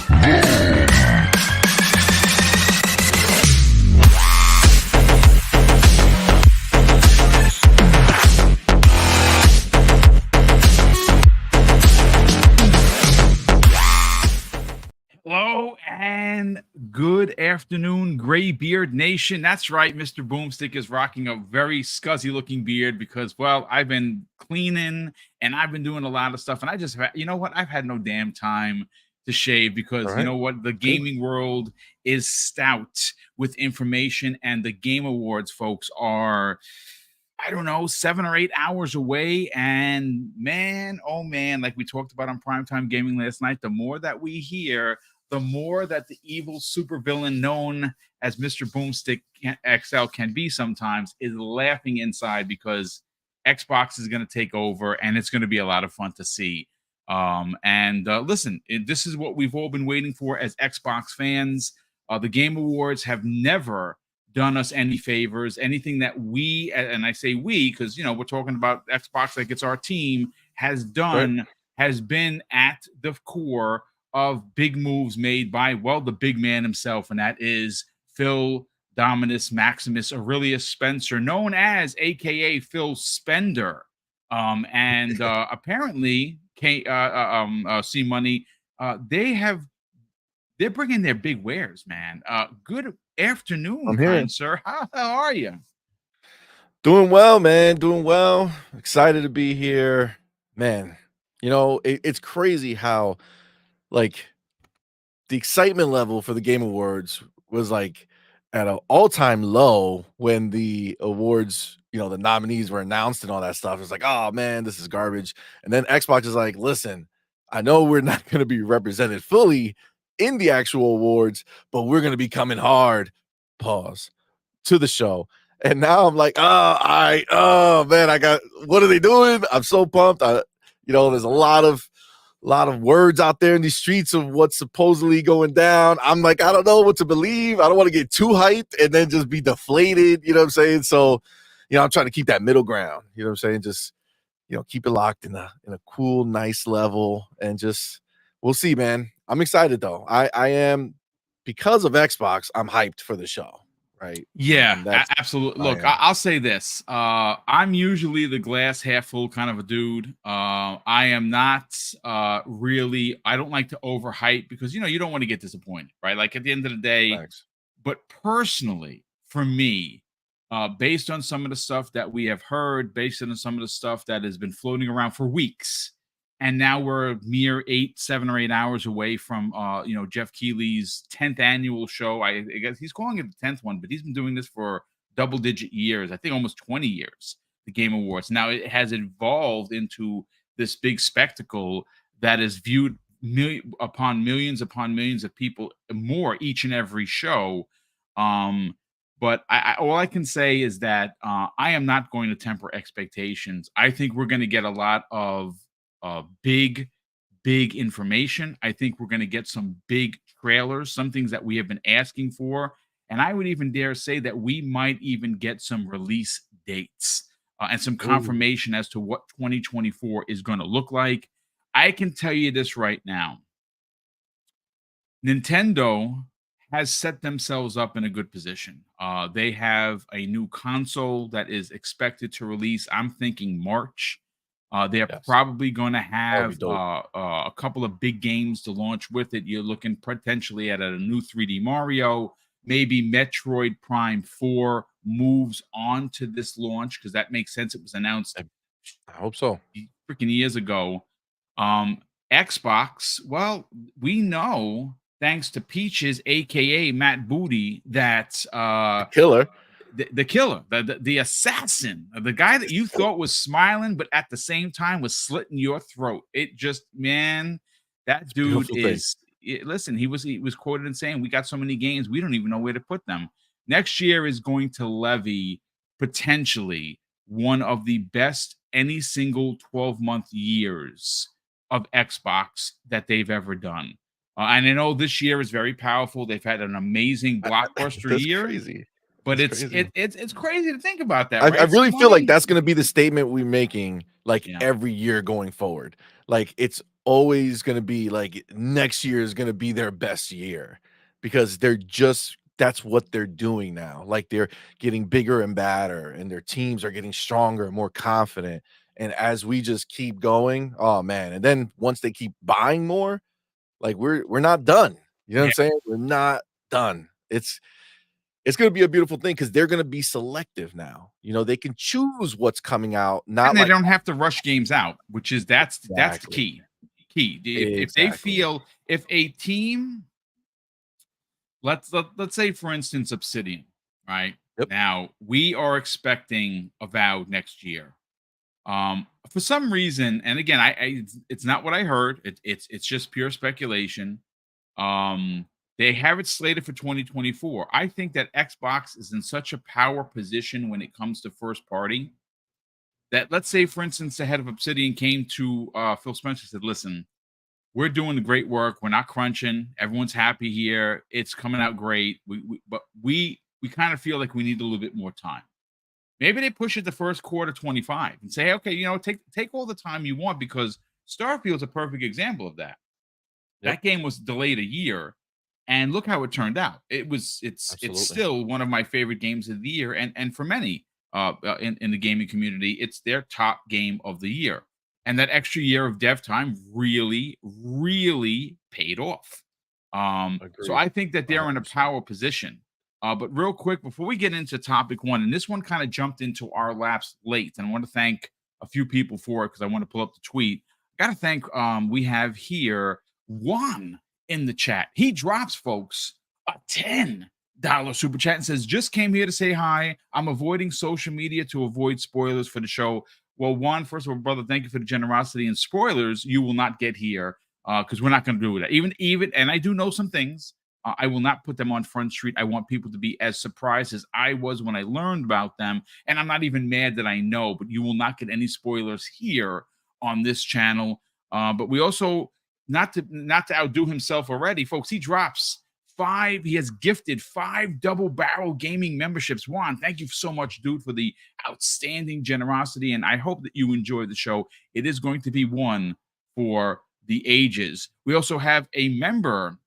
Hello and good afternoon, Graybeard Nation. That's right, Mr. Boomstick is rocking a very scuzzy looking beard because, well, I've been cleaning and I've been doing a lot of stuff. And I just, you know what? I've had no damn time to shave because, you know what? The gaming world is stout with information, and the Game Awards, folks, are, I don't know, 7 or 8 hours away. And man, oh man, like we talked about on Primetime Gaming last night, the more that we hear, the more that the evil supervillain known as Mr. Boomstick XL can be sometimes is laughing inside because Xbox is going to take over and it's going to be a lot of fun to see. Listen, this is what we've all been waiting for as Xbox fans. The Game Awards have never done us any favors. Anything that we, and I say we because, you know, we're talking about Xbox like it's our team, has done, has been at the core of big moves made by, well, the big man himself, and that is Phil Dominus Maximus Aurelius Spencer, known as AKA Phil Spender. Apparently, C Money, they're bringing their big wares, man. Good afternoon, kind sir. How are you? Doing well, man. Doing well. Excited to be here, man. You know, it's crazy how, like, the excitement level for the Game Awards was like at an all-time low when the awards, you know, the nominees were announced and all that stuff. It's like, oh man, this is garbage. And then Xbox is like, listen, I know we're not going to be represented fully in the actual awards, but we're going to be coming hard, pause, to the show. And now I'm like, oh man, what are they doing? I'm so pumped. You know, there's a lot of words out there in the streets of what's supposedly going down. I'm like, I don't know what to believe. I don't want to get too hyped and then just be deflated. You know what I'm saying? So, you know, I'm trying to keep that middle ground. You know what I'm saying? Just, you know, keep it locked in a cool, nice level, and just, we'll see, man. I'm excited though. I am, because of Xbox, I'm hyped for the show. Right. Yeah, absolutely. Look, I'll say this. I'm usually the glass half full kind of a dude. I am not really, I don't like to overhype because, you know, you don't want to get disappointed, right? Like at the end of the day. Thanks. But personally, for me, based on some of the stuff that we have heard, based on some of the stuff that has been floating around for weeks, and now we're mere 7 or 8 hours away from, you know, Jeff Keighley's 10th annual show. I guess he's calling it the 10th one, but he's been doing this for double-digit years. I think almost 20 years, the Game Awards. Now it has evolved into this big spectacle that is viewed upon millions of people more each and every show. But all I can say is that I am not going to temper expectations. I think we're going to get a lot of big information. I think we're going to get some big trailers, some things that we have been asking for. And I would even dare say that we might even get some release dates and some confirmation as to what 2024 is going to look like. I can tell you this right now. Nintendo has set themselves up in a good position. They have a new console that is expected to release, I'm thinking March. They're probably going to have a couple of big games to launch with it. You're looking potentially at a new 3D Mario, maybe Metroid Prime 4 moves on to this launch because that makes sense. It was announced, I hope so, freaking years ago. Xbox, well, we know, thanks to Peaches, aka Matt Booty, that killer. The killer, the assassin, the guy that you thought was smiling, but at the same time was slitting your throat. It just, man, that dude is. Listen, he was quoted in saying, "We got so many games, we don't even know where to put them." Next year is going to levy potentially one of the best any single 12-month years of Xbox that they've ever done. And I know this year is very powerful. They've had an amazing blockbuster year. Crazy. But it's crazy to think about that. I really feel like that's going to be the statement we're making, like every year going forward. Like it's always going to be like next year is going to be their best year because that's what they're doing now. Like they're getting bigger and badder and their teams are getting stronger and more confident. And as we just keep going, oh man, and then once they keep buying more, like we're not done. You know what I'm Yeah. saying? We're not done. It's going to be a beautiful thing because they're going to be selective now. You know, they can choose what's coming out, not And they like don't have to rush games out, which is that's the exactly, key. If they exactly. feel if a team, let's say for instance Obsidian, right? Yep. Now we are expecting Avowed next year. For some reason, and again, it's not what I heard. It's just pure speculation. They have it slated for 2024. I think that Xbox is in such a power position when it comes to first party that, let's say, for instance, the head of Obsidian came to Phil Spencer and said, "Listen, we're doing the great work. We're not crunching. Everyone's happy here. It's coming out great. But we kind of feel like we need a little bit more time." Maybe they push it the first quarter 25 and say, "Hey, okay, take all the time you want," because Starfield's a perfect example of that. Yep. That game was delayed a year, and look how it turned out. It's Absolutely. still one of my favorite games of the year, and for many in the gaming community, it's their top game of the year. And that extra year of dev time really, really paid off. So Agreed. I think that they're in a 100%. power position. But real quick, before we get into topic one, and this one kind of jumped into our laps late, and I want to thank a few people for it because I want to pull up the tweet. Got to thank we have here Juan in the chat. He drops, folks, a $10 super chat and says, "Just came here to say hi. I'm avoiding social media to avoid spoilers for the show." Well, Juan, first of all, brother, thank you for the generosity, and spoilers you will not get here because we're not going to do that. Even, and I do know some things. I will not put them on Front Street. I want people to be as surprised as I was when I learned about them. And I'm not even mad that I know, but you will not get any spoilers here on this channel. But we also, not to outdo himself already, folks, he drops five. He has gifted 5 double barrel gaming memberships. Juan, thank you so much, dude, for the outstanding generosity. And I hope that you enjoy the show. It is going to be one for the ages. We also have a member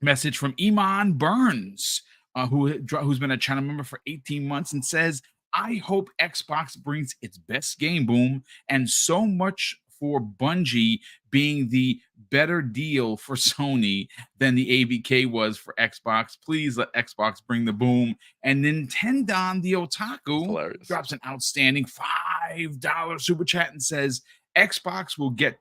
message from Iman Burns, who's been a channel member for 18 months and says, "I hope Xbox brings its best game, Boom, and so much for Bungie being the better deal for Sony than the ABK was for Xbox. Please let Xbox bring the Boom." And Nintendon the It's Otaku hilarious. drops an outstanding $5 super chat and says, "Xbox will get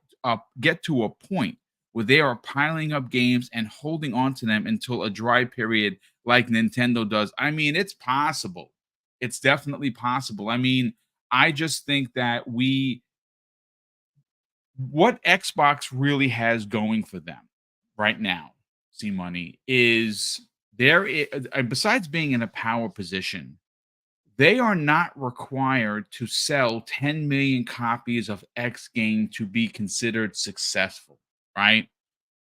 to a point where they are piling up games and holding on to them until a dry period like Nintendo does." I mean, it's possible. It's definitely possible. I mean, I just think that what Xbox really has going for them right now, see money, is besides being in a power position, they are not required to sell 10 million copies of X game to be considered successful, right?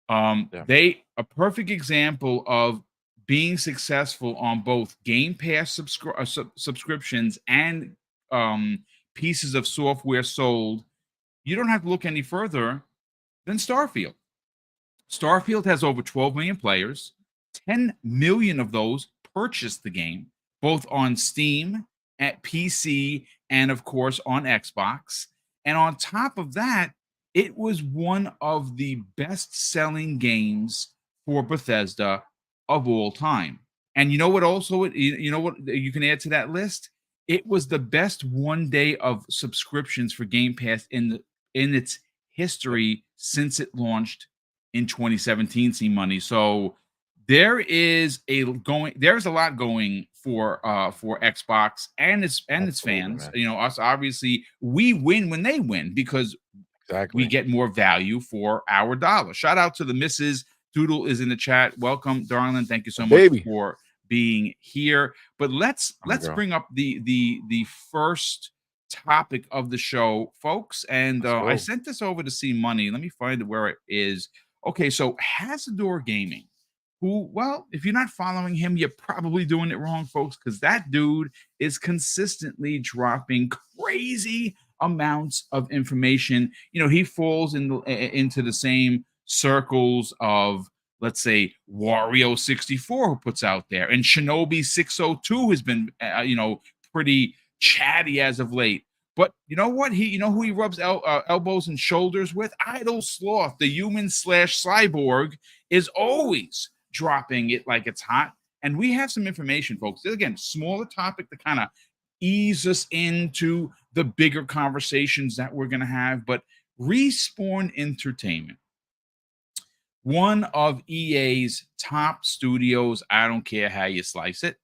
Yeah. They a perfect example of being successful on both Game Pass subscriptions and pieces of software sold. You don't have to look any further than Starfield. Starfield has over 12 million players. 10 million of those purchased the game, both on Steam, at PC, and of course on Xbox. And on top of that, it was one of the best selling games for Bethesda of all time. And you know what? Also, you know what you can add to that list? It was the best one day of subscriptions for Game Pass in its Yep. history since it launched in 2017. See money. So there's a lot going for Xbox and its Absolutely, fans. man. You know, us, obviously we win when they win because we Exactly. get more value for our dollar. Shout out to the Mrs. Doodle is in the chat. Welcome, darling. Thank you My so much baby. for being here. But My let's girl. bring up the first topic of the show, folks. And Let's I go. sent this over to see money. Let me find where it is. Okay, so Hazador Gaming, who, well, if you're not following him, you're probably doing it wrong, folks, because that dude is consistently dropping crazy amounts of information. He falls into the same circles of, let's say, Wario 64, who puts out there, and Shinobi 602 has been pretty chatty as of late. But you know what? Who he rubs elbows and shoulders with? Idle Sloth, the human slash cyborg, is always dropping it like it's hot. And we have some information, folks. Again, smaller topic to kind of ease us into the bigger conversations that we're going to have. But Respawn Entertainment, one of EA's top studios, I don't care how you slice it.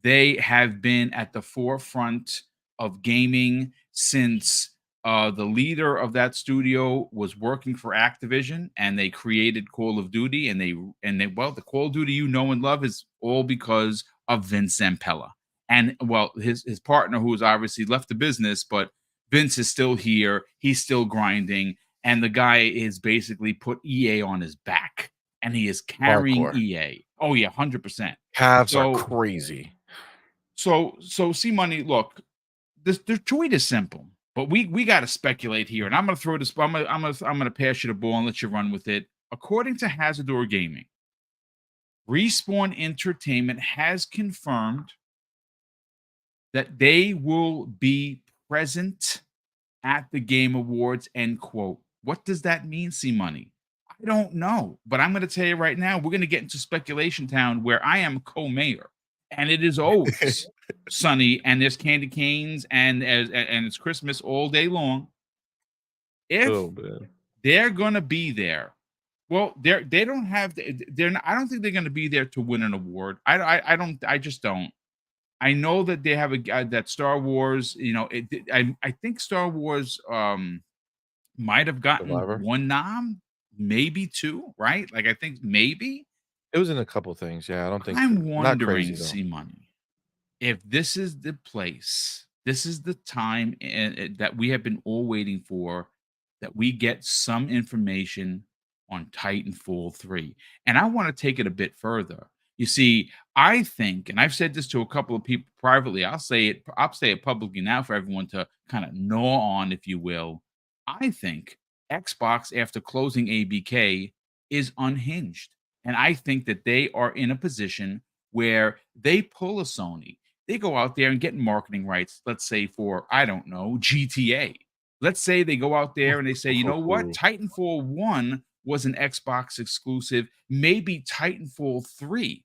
They have been at the forefront of gaming since the leader of that studio was working for Activision, and they created Call of Duty. And they well, the Call of Duty you know and love is all because of Vince Zampella. And well, his partner, who has obviously left the business, but Vince is still here. He's still grinding, and the guy is basically put EA on his back, and he is carrying Hardcore. EA. Oh yeah, 100%. Cavs are So crazy. so see money. Look, the tweet is simple, but we got to speculate here, and I'm gonna throw this. I'm gonna pass you the ball and let you run with it. According to Hazardor Gaming, Respawn Entertainment has confirmed that they will be present at the Game Awards. End quote. What does that mean, C Money? I don't know, but I'm going to tell you right now, we're going to get into speculation town where I am co-mayor, and it is always sunny, and there's candy canes, and it's Christmas all day long. If Oh man. they're going to be there, well, they don't have they're not, I don't think they're going to be there to win an award. I don't. I just don't. I know that they have that Star Wars. I think Star Wars might have gotten Survivor. one nom, maybe two, right? Like I think maybe. It was in a couple things. Yeah, I don't think I'm not crazy wondering, though. C Money, if this is the place, this is the time that we have been all waiting for, that we get some information on Titanfall 3. And I want to take it a bit further. You see, I think, and I've said this to a couple of people privately, I'll say it publicly now for everyone to kind of gnaw on, if you will. I think Xbox, after closing ABK, is unhinged. And I think that they are in a position where they pull a Sony. They go out there and get marketing rights, let's say for, I don't know, GTA. Let's say they go out there and they say, you know what? Titanfall 1 was an Xbox exclusive. Maybe Titanfall 3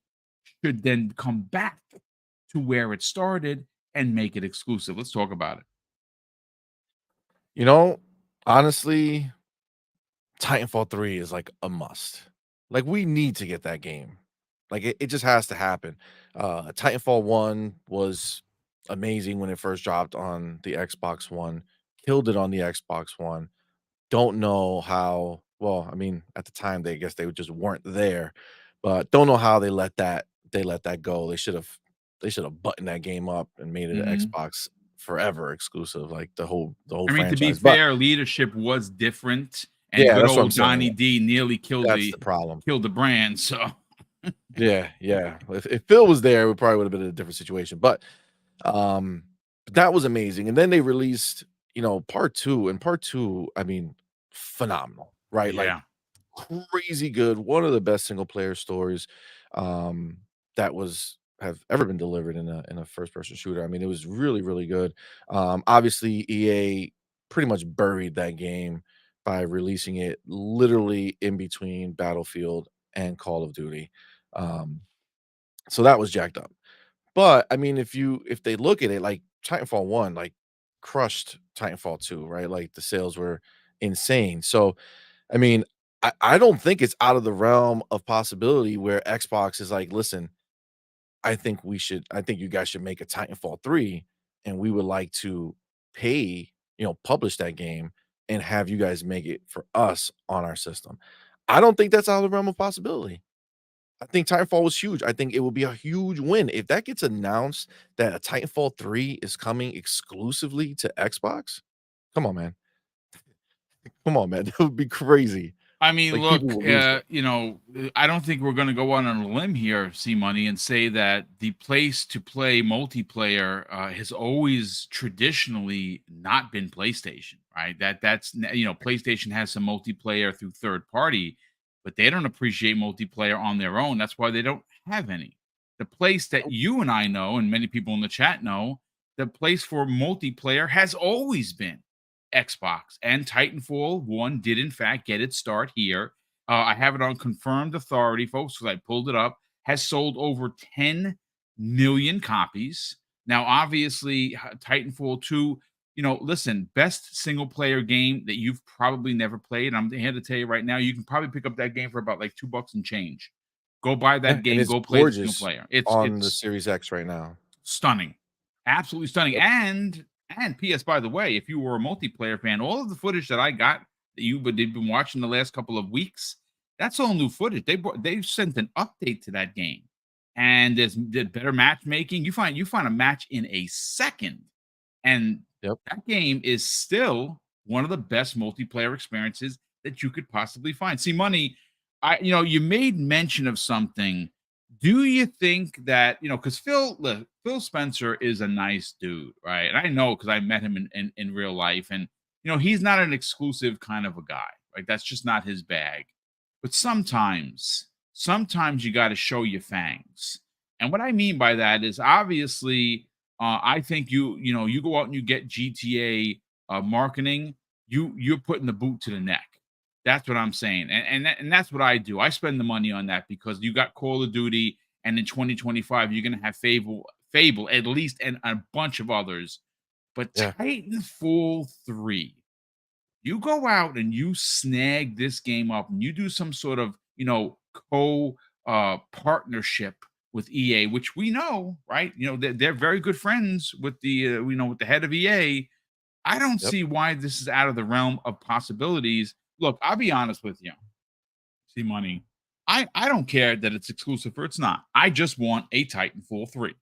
should then come back to where it started and make it exclusive. Let's talk about it. You know, honestly, Titanfall 3 is like a must. Like we need to get that game. Like it just has to happen. Titanfall 1 was amazing when it first dropped on the Xbox One. Killed it on the Xbox One. Don't know how, well, I mean, at the time they I guess they just weren't there, but don't know how they let that go. They should have buttoned that game up and made it an Mhm. Xbox forever exclusive, like the whole I mean, to be franchise. But fair, leadership was different, and yeah, good that's what I'm old saying. Donnie D nearly That's the problem. killed the brand. So Yeah, yeah. If Phil was there, it probably would have been a different situation. But um that was amazing. And then they released, part two, and part two, I mean, phenomenal, right? Like yeah, crazy good. One of the best single player stories um that was have ever been delivered in a first person shooter. I mean, it was really, really good. Obviously EA pretty much buried that game by releasing it literally in between Battlefield and Call of Duty. Um, so that was jacked up. But I mean, if they look at it like Titanfall 1, like crushed Titanfall 2, right? Like the sales were insane. So I mean, I don't think it's out of the realm of possibility where Xbox is like, listen, I think you guys should make a Titanfall 3, and we would like to pay, publish that game and have you guys make it for us on our system. I don't think that's out of the realm of possibility. I think Titanfall was huge. I think it will be a huge win. If that gets announced that a Titanfall 3 is coming exclusively to Xbox, come on, man. Come on, man. That would be crazy. I mean, Like, people look, will lose it. I don't think we're going to go out on a limb here, see money, and say that the place to play multiplayer has always traditionally not been PlayStation, right? PlayStation has some multiplayer through third party, but they don't appreciate multiplayer on their own. That's why they don't have any. The place that you and I know, and many people in the chat know, the place for multiplayer has always been Xbox, and Titanfall 1 did in fact get its start here. I have it on confirmed authority, folks, because I pulled it up. Has sold over 10 million copies. Now, obviously, Titanfall 2, listen, best single player game that you've probably never played. I'm here to tell you right now, you can probably pick up that game for about like $2 and change. Go buy Yeah, that and game, it's go play the single gorgeous player. It's on the it's Series X right now. stunning. Absolutely stunning. Yep, And PS, by the way, if you were a multiplayer fan, all of the footage that I got that they've been watching the last couple of weeks, that's all new footage. They've sent an update to that game. And there's better matchmaking. You find a match in a second. And yep, that game is still one of the best multiplayer experiences that you could possibly find. See, money, you made mention of something. Do you think that, because Phil Spencer is a nice dude, right? And I know because I met him in real life, and he's not an exclusive kind of a guy. Right? That's just not his bag. But sometimes you got to show your fangs. And what I mean by that is obviously I think you go out and you get GTA marketing. You're putting the boot to the neck. That's what I'm saying, and that's what I do. I spend the money on that because you got Call of Duty, and in 2025 you're gonna have Fable at least, and a bunch of others. But yeah, Titanfall 3, you go out and you snag this game up and you do some sort of co partnership with EA, which we know, right? They're very good friends with with the head of EA. I don't yep, see why this is out of the realm of possibilities. Look, I'll be honest with you. See, money. I don't care that it's exclusive or it's not. I just want a Titanfall 3.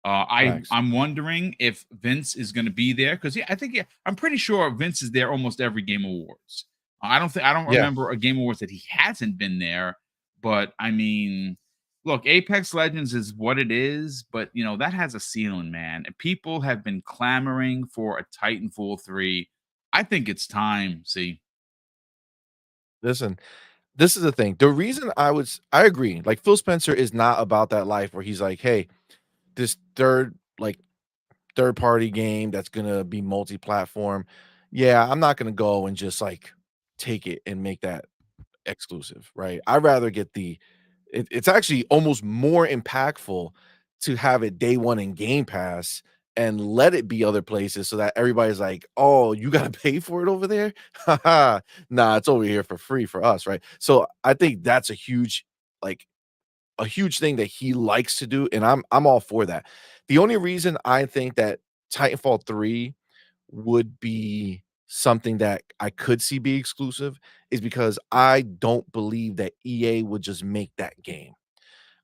facts. I'm wondering if Vince is going to be there because I'm pretty sure Vince is there almost every Game Awards. I don't Yeah, remember a Game Awards that he hasn't been there. But I mean, look, Apex Legends is what it is, but that has a ceiling, man. And people have been clamoring for a Titanfall 3. I think it's time. See, listen, this is the thing. The reason I agree, like, Phil Spencer is not about that life where he's like, "Hey, this third party game that's gonna be multi-platform, yeah, I'm not gonna go and just, like, take it and make that exclusive," right? I'd rather get it's actually almost more impactful to have it day 1 in Game Pass and let it be other places so that everybody's like, "Oh, you gotta pay for it over there? Haha. Nah, it's over here for free for us," right? So, I think that's like, a huge thing that he likes to do, and I'm all for that. The only reason I think that Titanfall 3 would be something that I could see be exclusive is because I don't believe that EA would just make that game.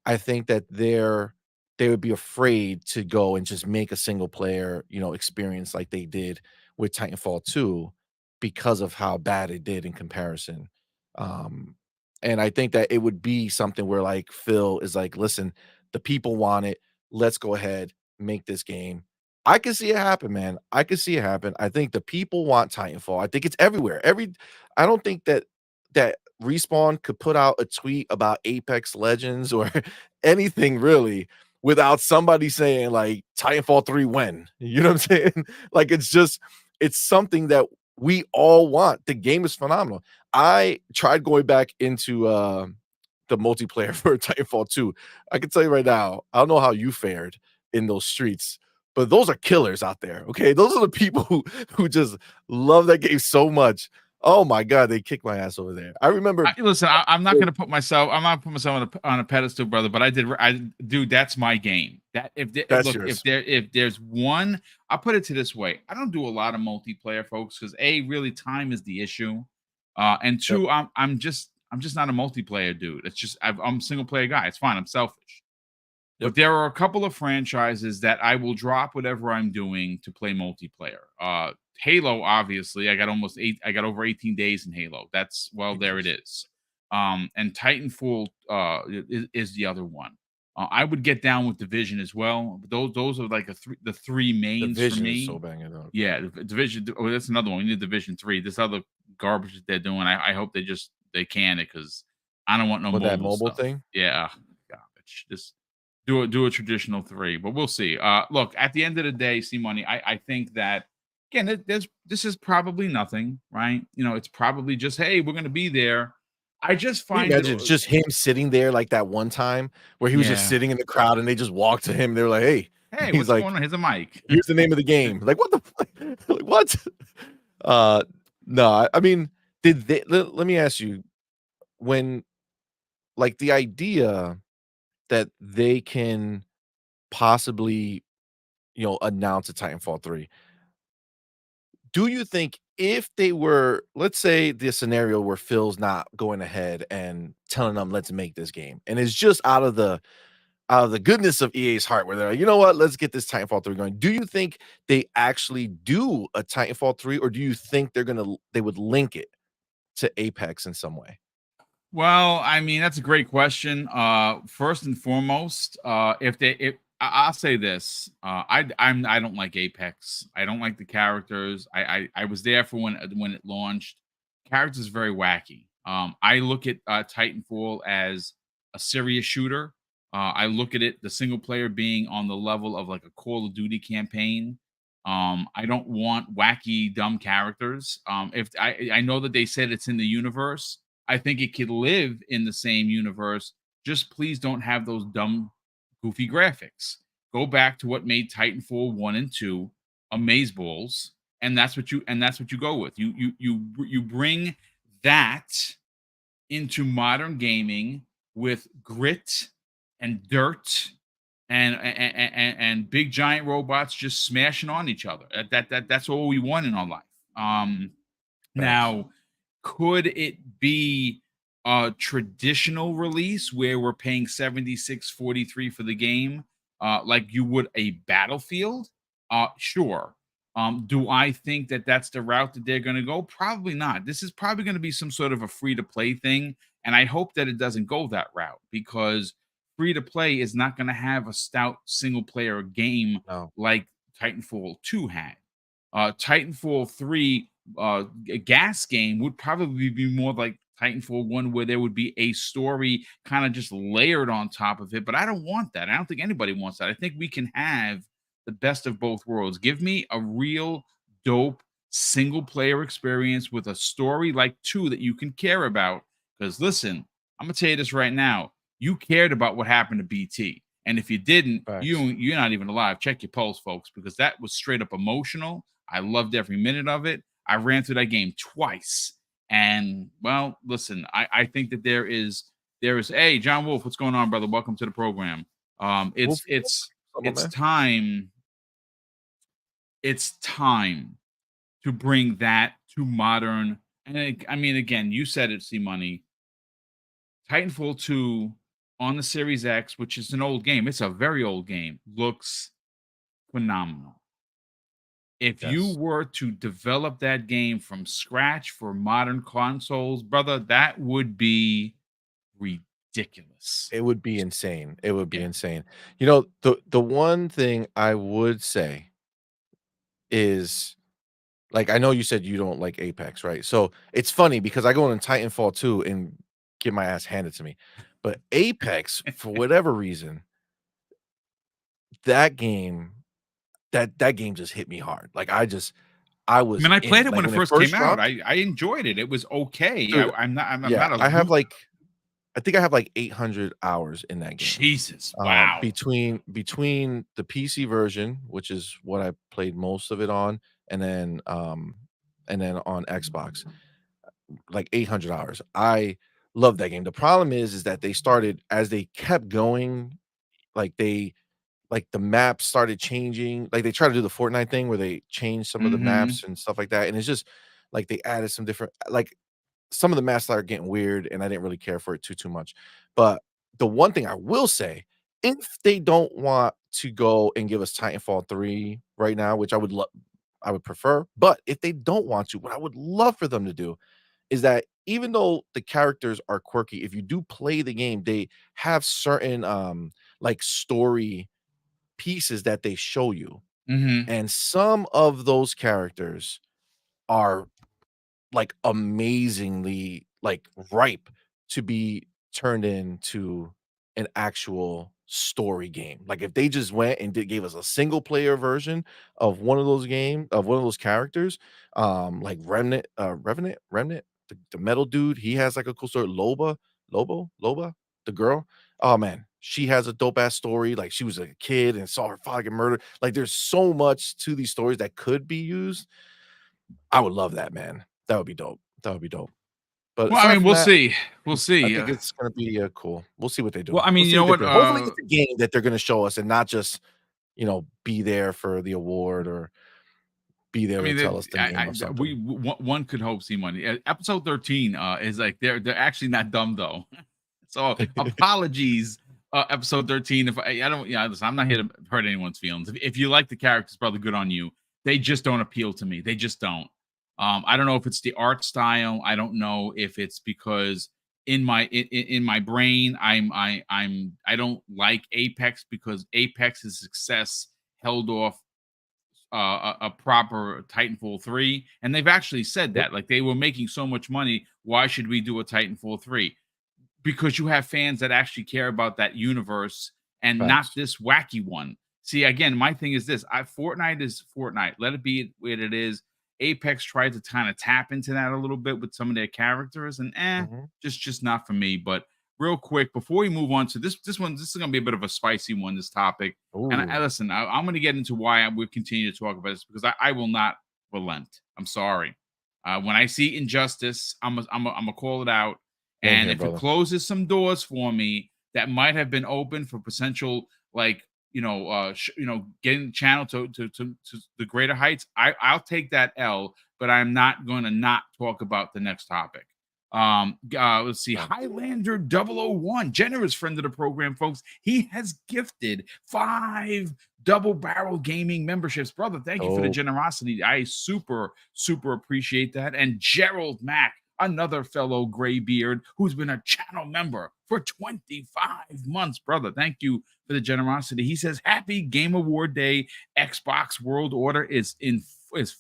I think that they would be afraid to go and just make a single player, experience like they did with Titanfall 2 because of how bad it did in comparison. Um, and I think that it would be something where like Phil is like, listen, the people want it. Let's go ahead, make this game. I can see it happen, man. I can see it happen. I think the people want Titanfall. I think it's everywhere. I don't think that Respawn could put out a tweet about Apex Legends or anything really without somebody saying like Titanfall 3 when. You know what I'm saying? Like it's something that we all want. The game is phenomenal. I tried going back into the multiplayer for Titanfall 2. I can tell you right now, I don't know how you fared in those streets, but those are killers out there. Okay. Those are the people who just love that game so much. Oh my god, they kicked my ass over there. I remember Listen, I'm not going to put myself. I'm not put myself on a pedestal, brother. But dude. That's my game. That that's look, yours. if there's one, I'll put it to this way. I don't do a lot of multiplayer, folks, because really time is the issue, and Yep, two, I'm just not a multiplayer dude. It's just I'm a single player guy. It's fine. I'm selfish. yep, But there are a couple of franchises that I will drop whatever I'm doing to play multiplayer. Halo, obviously, I got over 18 days in Halo. That's well, there it Jesus. is. And Titanfall is the other one. I would get down with Division as well. But those are like the three mains for Division is so me. banging up. Yeah, Division. Oh, that's another one. We need Division 3. This other garbage that they're doing. I hope they can it because I don't want no With that mobile mobile stuff. thing? Yeah, garbage. Just do a traditional 3. But we'll see. Look, at the end of the day, see money. I think that again, this is probably nothing, right? It's probably just hey, we're gonna be there. I just Can you find it. imagine it's just him sitting there like that one time where he was just Yeah. sitting in the crowd and they just walked to him. They were like, "Hey," Hey, he's what's like, going on? Here's a mic. "Here's the name of the game." Like, what the fuck? Like, what? Uh, no, I mean, did they let me ask you, when like, the idea that they can possibly, announce a Titanfall 3, do you think if they were, let's say the scenario where Phil's not going ahead and telling them, "Let's make this game," and it's just out of the goodness of EA's heart, where they're like, "You know what? Let's get this Titanfall 3 going." Do you think they actually do a Titanfall 3, or do you think they would link it to Apex in some way? Well, I mean, that's a great question. First and foremost, if I'll say this, I don't like Apex. I don't like the characters. I was there for when it launched. Characters very wacky. I look at Titanfall as a serious shooter. I look at it the single player being on the level of like a Call of Duty campaign. I don't want wacky dumb characters. If I know that they said it's in the universe, I think it could live in the same universe. Just please don't have those dumb, goofy graphics. Go back to what made Titanfall 1 and 2 amazeballs, and that's what you go with. You bring that into modern gaming with grit and dirt and big giant robots just smashing on each other. That's all we want in our life. Facts. Now, could it be a traditional release where we're paying 76.43 for the game, like you would a Battlefield? Sure. Do I think that that's the route that they're going to go? Probably not. This is probably going to be some sort of a free to play thing, and I hope that it doesn't go that route because free to play is not going to have a stout single player game No. like Titanfall 2 had. Titanfall 3 gas game would probably be more like Titanfall 1, where there would be a story kind of just layered on top of it. But I don't want that. I don't think anybody wants that. I think we can have the best of both worlds. Give me a real dope single player experience with a story like 2 that you can care about. Because listen, I'm gonna tell you this right now. You cared about what happened to BT. And if you didn't, Facts. you're not even alive. Check your pulse, folks, because that was straight up emotional. I loved every minute of it. I ran through that game twice. And well, listen, I think that there is hey, John Wolf, what's going on, brother? Welcome to the program. Um Well, it's it's my it's man. time, it's time to bring that to modern. And I mean, again, you said it, C Money. Titanfall 2 on the Series X, which is an old game, it's a very old game, looks phenomenal. If you Yes. were to develop that game from scratch for modern consoles, brother, that would be ridiculous. It would be insane. It would be Yeah. insane. The one thing I would say is, like, I know you said you don't like Apex, right? So, it's funny because I go in Titanfall 2 and get my ass handed to me. But Apex, for whatever reason, that game that game just hit me hard. Like, I I was mean, I in played it. it Like, when it when it first came first out. dropped, I enjoyed it. It was okay. dude, I'm yeah, not a I have, goof. like, I think I have, like, 800 hours in that game. Jesus. Wow. Between the PC version, which is what I played most of it on, and then on Xbox, like 800 hours. I love that game. The problem is that they started, as they kept going, like, the maps started changing. Like, they tried to do the Fortnite thing where they changed some of the Mhm. maps and stuff like that, and it's just like they added some different, like, some of the maps started getting weird, and I didn't really care for it too much. But the one thing I will say, if they don't want to go and give us Titanfall 3 right now, which I would prefer. But if they don't want to, what I would love for them to do is that even though the characters are quirky, if you do play the game, they have certain like story pieces that they show you. Mm-hmm. And some of those characters are like amazingly like ripe to be turned into an actual story game. Like if they just went and gave us a single player version of one of those characters, like Remnant, the metal dude, he has like a cool story. Loba, the girl. Oh man, she has a dope ass story. Like she was a kid and saw her father get murdered. Like there's so much to these stories that could be used. I would love that, man. That would be dope. That would be dope. But Well, I aside mean, from we'll that, see. We'll I see. think it's gonna be, cool. We'll see what they do. Well, I We'll mean, you see know what they're what? doing. Hopefully, it's a game that they're gonna show us and not just, be there for the award or be there I to mean, tell us the name of something. one could hope see money. Episode 13 is like they're actually not dumb though. So apologies, episode 13. If I don't, yeah, listen, I'm not here to hurt anyone's feelings. If you like the characters, brother, good on you. They just don't appeal to me. They just don't. I don't know if it's the art style. I don't know if it's because in my brain, I don't like Apex because Apex's success held off a proper Titanfall 3. And they've actually said Yep. that, like, they were making so much money. Why should we do a Titanfall 3? Because you have fans that actually care about that universe and not Facts. this wacky one. See, again, my thing is this: Fortnite is Fortnite. Let it be what it is. Apex tried to kind of tap into that a little bit with some of their characters, and Mhm. just not for me. But real quick, before we move on to this one, this is gonna be a bit of a spicy one. This topic, and I Ooh, listen, I'm going to get into why I would continue to talk about this because I will not relent. I'm sorry. When I see injustice, I'm a call it out. same And here, if it brother. closes some doors for me that might have been open for potential, like getting the channel to the greater heights, I'll take that L. But I'm not going to not talk about the next topic. Let's see. Facts. Highlander 001, generous friend of the program, folks. He has gifted 5 double barrel gaming memberships. Brother, thank you for the Dope. generosity. I super appreciate that. And Gerald Mack, another fellow graybeard who's been a channel member for 25 months. Brother, thank you for the generosity. He says, Happy Game Award Day. Xbox World Order is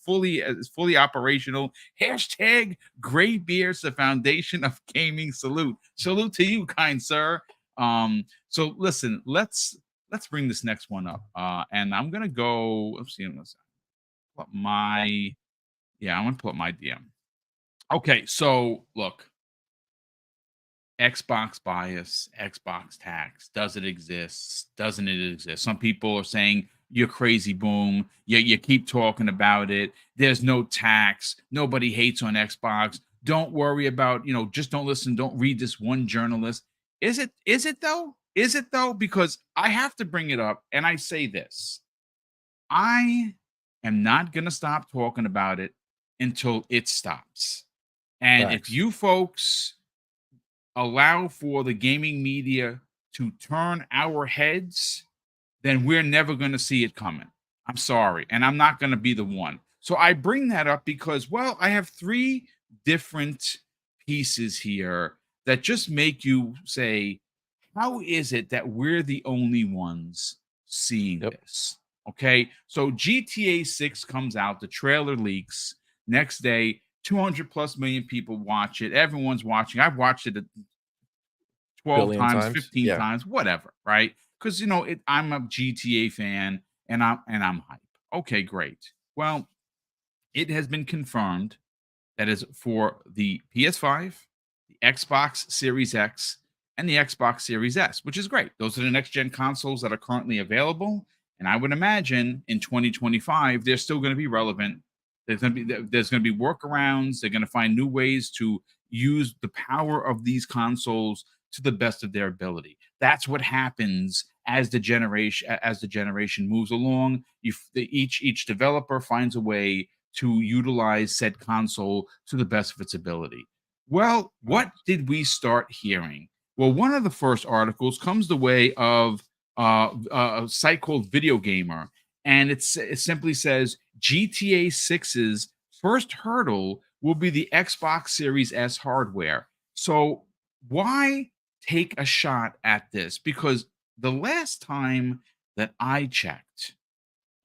fully operational. Hashtag Graybeard's the foundation of gaming. Salute to you, kind sir. So listen, let's bring this next one up. And I'm gonna go. Let's see. Pull up my I'm gonna pull up my DM. Okay, so look, Xbox bias, Xbox tax. Does it exist? Doesn't it exist? Some people are saying you're crazy, boom. You keep talking about it. There's no tax. Nobody hates on Xbox. Don't worry about, just don't listen. Don't read this one journalist. Is it though? Is it though? Because I have to bring it up and I say this. I am not gonna stop talking about it until it stops. And if Facts. you folks allow for the gaming media to turn our heads, then we're never going to see it coming. I'm sorry. And I'm not going to be the one. So I bring that up because, well, I have 3 different pieces here that just make you say, how is it that we're the only ones seeing Yep. this? Okay. So GTA 6 comes out, the trailer leaks. Next day, 200 plus million people watch it. Everyone's watching. I've watched it 12 Billion times, times. 15 Yeah. times, whatever, right? Because I'm a GTA fan and I'm hype. Okay, great. Well, it has been confirmed that is for the PS5, the Xbox Series X, and the Xbox Series S, which is great. Those are the next gen consoles that are currently available. And I would imagine in 2025, they're still going to be relevant. There's going to be workarounds. They're going to find new ways to use the power of these consoles to the best of their ability. That's what happens as the generation moves along. Each developer finds a way to utilize said console to the best of its ability. Well, what Facts. did we start hearing? Well, one of the first articles comes the way of a site called Video Gamer, and it simply says GTA 6's first hurdle will be the Xbox Series S hardware. So why take a shot at this? Because the last time that I checked,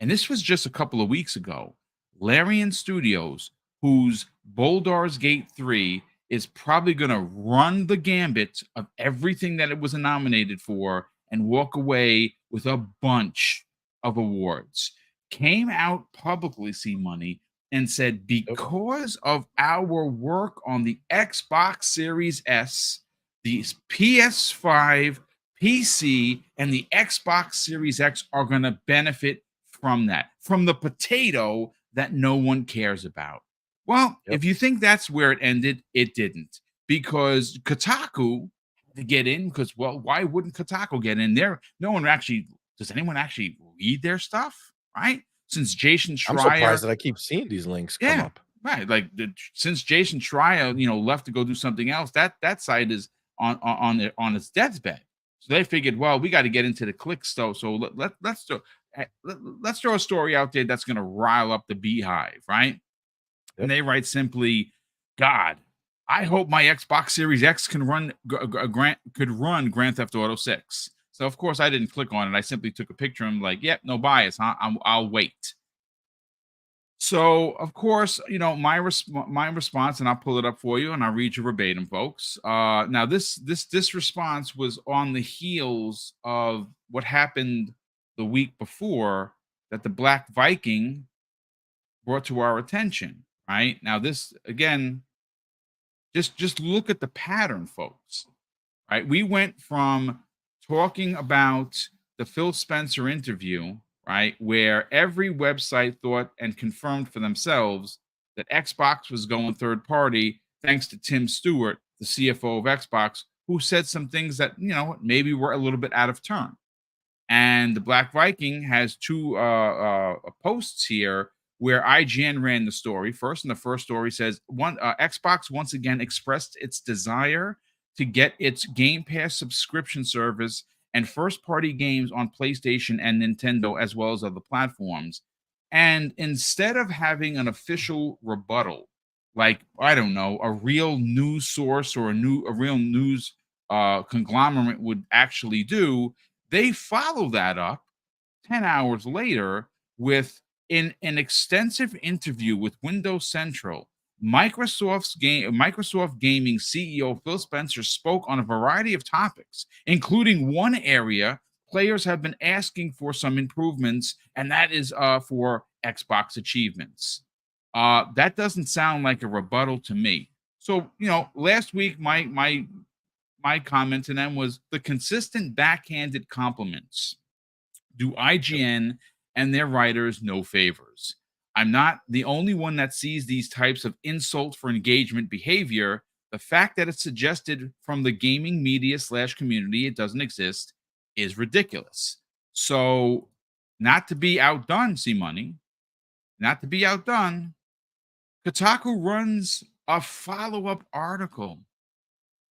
and this was just a couple of weeks ago, Larian Studios, whose Baldur's Gate 3 is probably going to run the gambit of everything that it was nominated for and walk away with a bunch of awards, came out publicly, see money, and said, Yep. because of our work on the Xbox Series S, the PS5, PC, and the Xbox Series X are going to benefit from that, from the potato that no one cares about. Well, Yep. if you think that's where it ended, it didn't, because Kotaku had to get in. Because, well, why wouldn't Kotaku get in there? No one actually, does anyone actually read their stuff, right? Since Jason I'm Schreier, surprised that I keep seeing these links come yeah, up. right. Like since Jason Schreier, left to go do something else, that site is on its deathbed. So they figured, well, we got to get into the click stuff. So let's throw a story out there that's going to rile up the beehive, right? And Yep. they write simply, God, I hope my Xbox Series X can run could run Grand Theft Auto 6. So of course I didn't click on it. I simply took a picture. I'm like, yep, no bias. Huh? I'll wait. So, of course, my response, and I'll pull it up for you, and I'll read you verbatim, folks. Now, this response was on the heels of what happened the week before that the Black Viking brought to our attention. Right now, this again, just look at the pattern, folks. Right, we went from talking about the Phil Spencer interview, right, where every website thought and confirmed for themselves that Xbox was going third party, thanks to Tim Stewart, the CFO of Xbox, who said some things that maybe were a little bit out of turn. And the Black Viking has two posts here where IGN ran the story first. And the first story says Xbox once again expressed its desire to get its Game Pass subscription service and first party games on PlayStation and Nintendo, as well as other platforms. And instead of having an official rebuttal, like, I don't know, a real news source or a real news conglomerate would actually do, they follow that up 10 hours later with an extensive interview with Windows Central. Microsoft Gaming CEO Phil Spencer spoke on a variety of topics, including one area players have been asking for some improvements, and that is for Xbox achievements. That doesn't sound like a rebuttal to me. So, last week my comment to them was the consistent backhanded compliments do Yep. IGN and their writers no favors. I'm not the only one that sees these types of insult for engagement behavior. The fact that it's suggested from the gaming media / community it doesn't exist is ridiculous. So, not to be outdone, see money, not to be outdone, Kotaku runs a follow-up article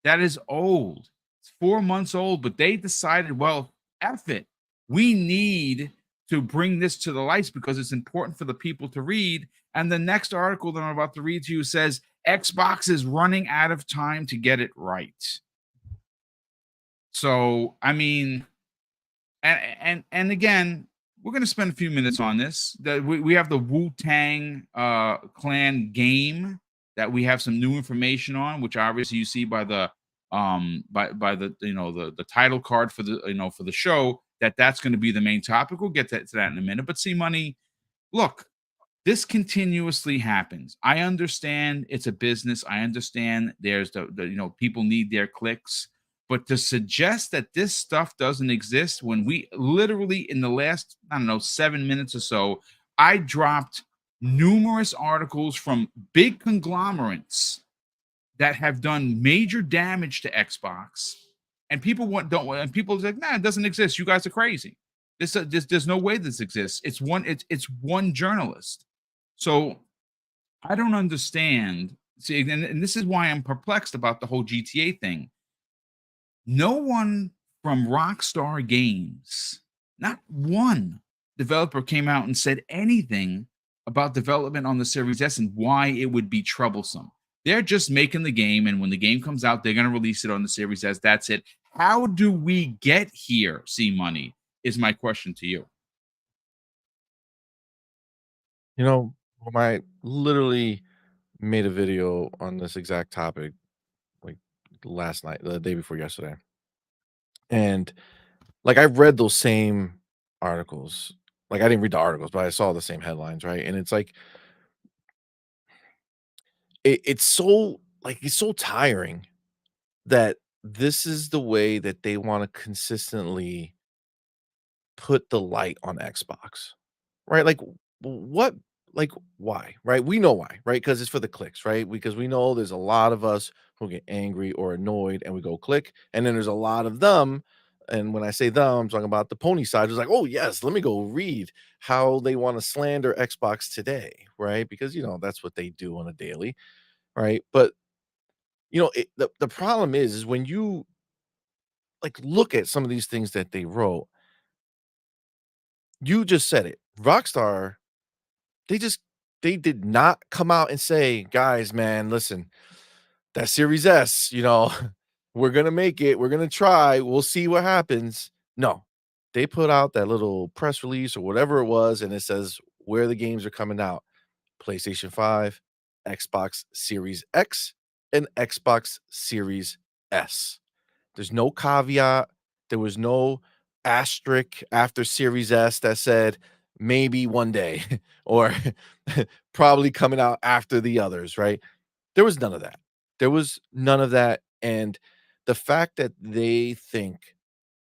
that is old. It's 4 months old, but they decided, well, F it. We need to bring this to the lights because it's important for the people to read. And the next article that I'm about to read to you says Xbox is running out of time to get it right. So, I mean, and again, we're going to spend a few minutes on this. We have the Wu-Tang clan game that we have some new information on, which obviously you see by the by the the title card for the for the show, that's going to be the main topic. We'll get to that in a minute. But see, money, look, this continuously happens. I understand it's a business. I understand there's the people need their clicks. But to suggest that this stuff doesn't exist when we literally in the last, I don't know, 7 minutes or so, I dropped numerous articles from big conglomerates that have done major damage to Xbox, and and people are like, nah, it doesn't exist. You guys are crazy. There's no way this exists. It's one journalist. So I don't understand. See, and this is why I'm perplexed about the whole GTA thing. No one from Rockstar Games, not one, developer came out and said anything about development on the Series S and why it would be troublesome. They're just making the game, and when the game comes out, they're going to release it on the Series S. That's it. How do we get here, C Money? Is my question to you. You know, I literally made a video on this exact topic like last night, the day before yesterday. And like I read those same articles. Like I didn't read the articles, but I saw the same headlines, right? And it's like it's so like it's so tiring that this is the way that they want to consistently put the light on Xbox. Right? Like, what like, why? Right? We know why, right? Because it's for the clicks, right? Because we know there's a lot of us who get angry or annoyed and we go click, and then there's a lot of them, and when I say them, I'm talking about the pony side, who's like, "Oh, yes, let me go read how they wanna slander Xbox today," right? Because, that's what they do on a daily, right? But, the problem is when you, like, look at some of these things that they wrote, you just said it. Rockstar, They just they did not come out and say, "Guys, man, listen, that Series S, we're gonna make it. We're gonna try. We'll see what happens." No. They put out that little press release or whatever it was, and it says where the games are coming out: PlayStation 5, Xbox Series X, and Xbox Series S. There's no caveat. There was no asterisk after Series S that said maybe one day or probably coming out after the others, right? There was none of that. There was none of that. And the fact that they think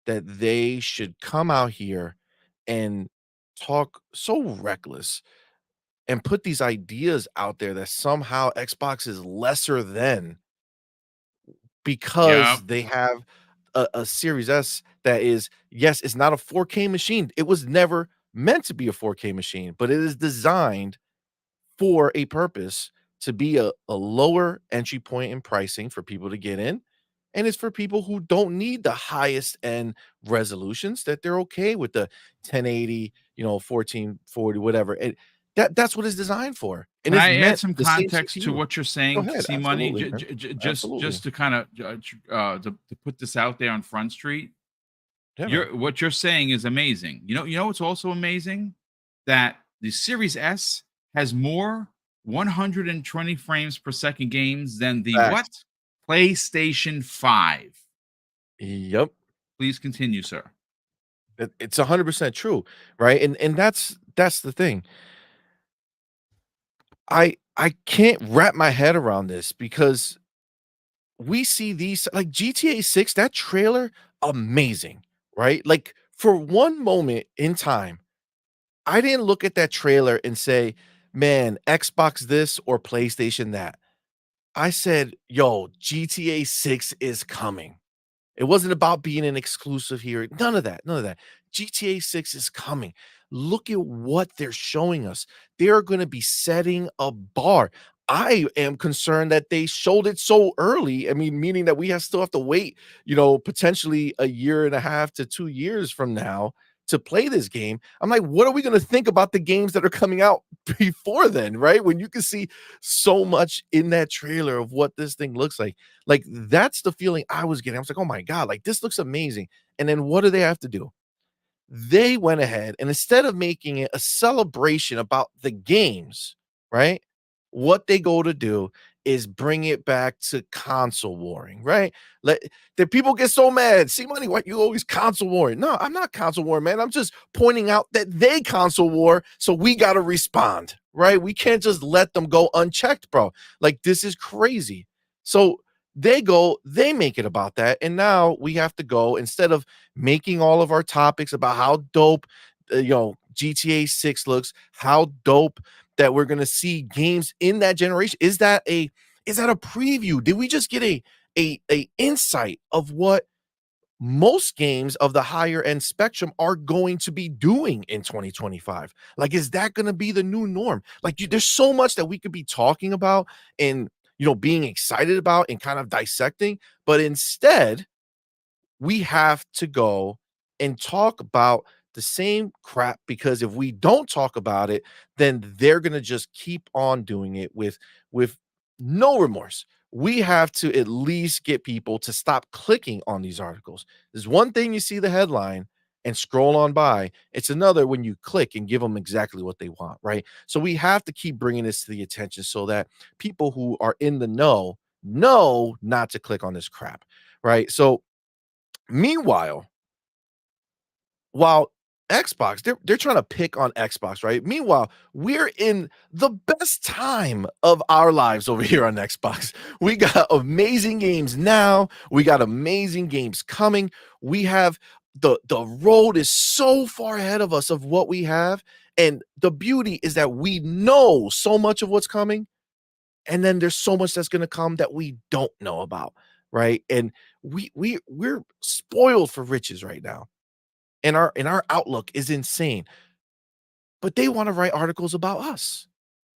that they should come out here and talk so reckless and put these ideas out there that somehow Xbox is lesser than Yep. because they have a Series S that is, yes, it's not a 4K machine. It was never meant to be a 4K machine, but it is designed for a purpose to be a lower entry point in pricing for people to get in. And it's for people who don't need the highest end resolutions, that they're okay with the 1080, 1440, whatever. That's what it's designed for. And Can it's I add meant some the same context to CPU. what you're Go saying, ahead. C Money? Absolutely, man. Just Absolutely. to kind of to put this out there on Front Street. Yeah, man. What you're saying is amazing. You know what's also amazing? That the Series S has more 120 frames per second games than the Facts. what? PlayStation 5. Yep. Please continue, sir. It's 100% true, right? And that's the thing. I can't wrap my head around this because we see these like GTA 6, that trailer, amazing, right? Like for one moment in time, I didn't look at that trailer and say, "Man, Xbox this or PlayStation that." I said, "Yo, GTA 6 is coming." It wasn't about being an exclusive here. None of that. None of that. GTA 6 is coming. Look at what they're showing us. They're going to be setting a bar. I am concerned that they showed it so early. I mean, meaning that we still have to wait, potentially a year and a half to 2 years from now to play this game. I'm like, what are we going to think about the games that are coming out before then, right? When you can see so much in that trailer of what this thing looks like. Like, that's the feeling I was getting. I was like, "Oh my god, like, this looks amazing." And then what do they have to do? They went ahead and instead of making it a celebration about the games, right? What they go to do is bring it back to console warring, right? Let the people get so mad. "See money, what you always console warring?" No, I'm not console warring, man. I'm just pointing out that they console war, so we got to respond, right? We can't just let them go unchecked, bro. Like, this is crazy. So they make it about that, and now we have to go instead of making all of our topics about how dope, GTA 6 looks, how dope that we're gonna see games in that generation. Is that a preview? Did we just get a insight of what most games of the higher end spectrum are going to be doing in 2025? Like, is that gonna be the new norm? Like, there's so much that we could be talking about and being excited about and kind of dissecting, but instead we have to go and talk about the same crap, because if we don't talk about it, then they're going to just keep on doing it with no remorse. We have to at least get people to stop clicking on these articles. There's one thing you see the headline and scroll on by. It's another when you click and give them exactly what they want, right? So we have to keep bringing this to the attention so that people who are in the know not to click on this crap, right? So meanwhile, while Xbox, they're trying to pick on Xbox, right? Meanwhile, we're in the best time of our lives over here on Xbox. We got amazing games now. We got amazing games coming. We have the road is so far ahead of us of what we have. And the beauty is that we know so much of what's coming. And then there's so much that's going to come that we don't know about, right? And we're spoiled for riches right now, and our outlook is insane. But they want to write articles about us.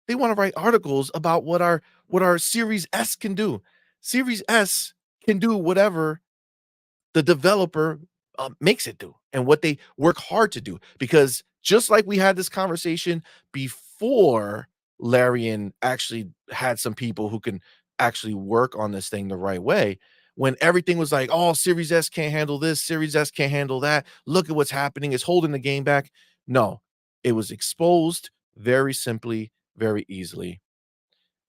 They want to write articles about what our Series S can do. Series S can do whatever the developer makes it do and what they work hard to do. Because just like we had this conversation before Larian actually had some people who can actually work on this thing the right way, when everything was like, oh, Series S can't handle this, Series S can't handle that. Look at what's happening. It's holding the game back. No, it was exposed very simply, very easily.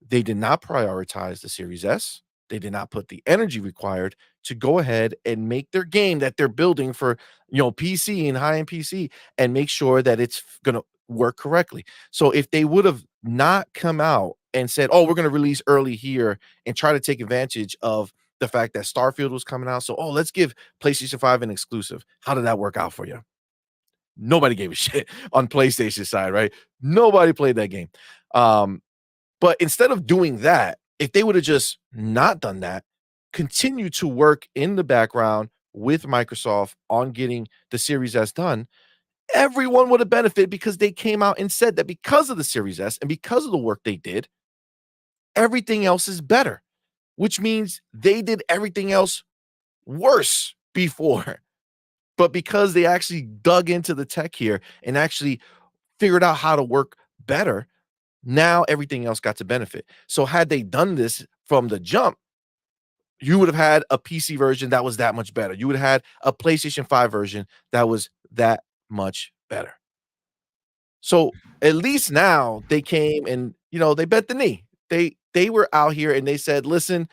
They did not prioritize the Series S. They did not put the energy required to go ahead and make their game that they're building for, PC and high-end PC, and make sure that it's going to work correctly. So if they would have not come out and said, "Oh, we're going to release early here," and try to take advantage of the fact that Starfield was coming out, so, "Oh, let's give PlayStation 5 an exclusive." How did that work out for you? Nobody gave a shit on PlayStation side, right? Nobody played that game. Um, but instead of doing that, if they would have just not done that, continue to work in the background with Microsoft on getting the Series S done, everyone would have benefited, because they came out and said that because of the Series S and because of the work they did, everything else is better, which means they did everything else worse before. But because they actually dug into the tech here and actually figured out how to work better, now everything else got to benefit. So had they done this from the jump, you would have had a PC version that was that much better. You would have had a PlayStation 5 version that was that much better. So at least now they came and, they bent the knee. They were out here and they said, "Listen,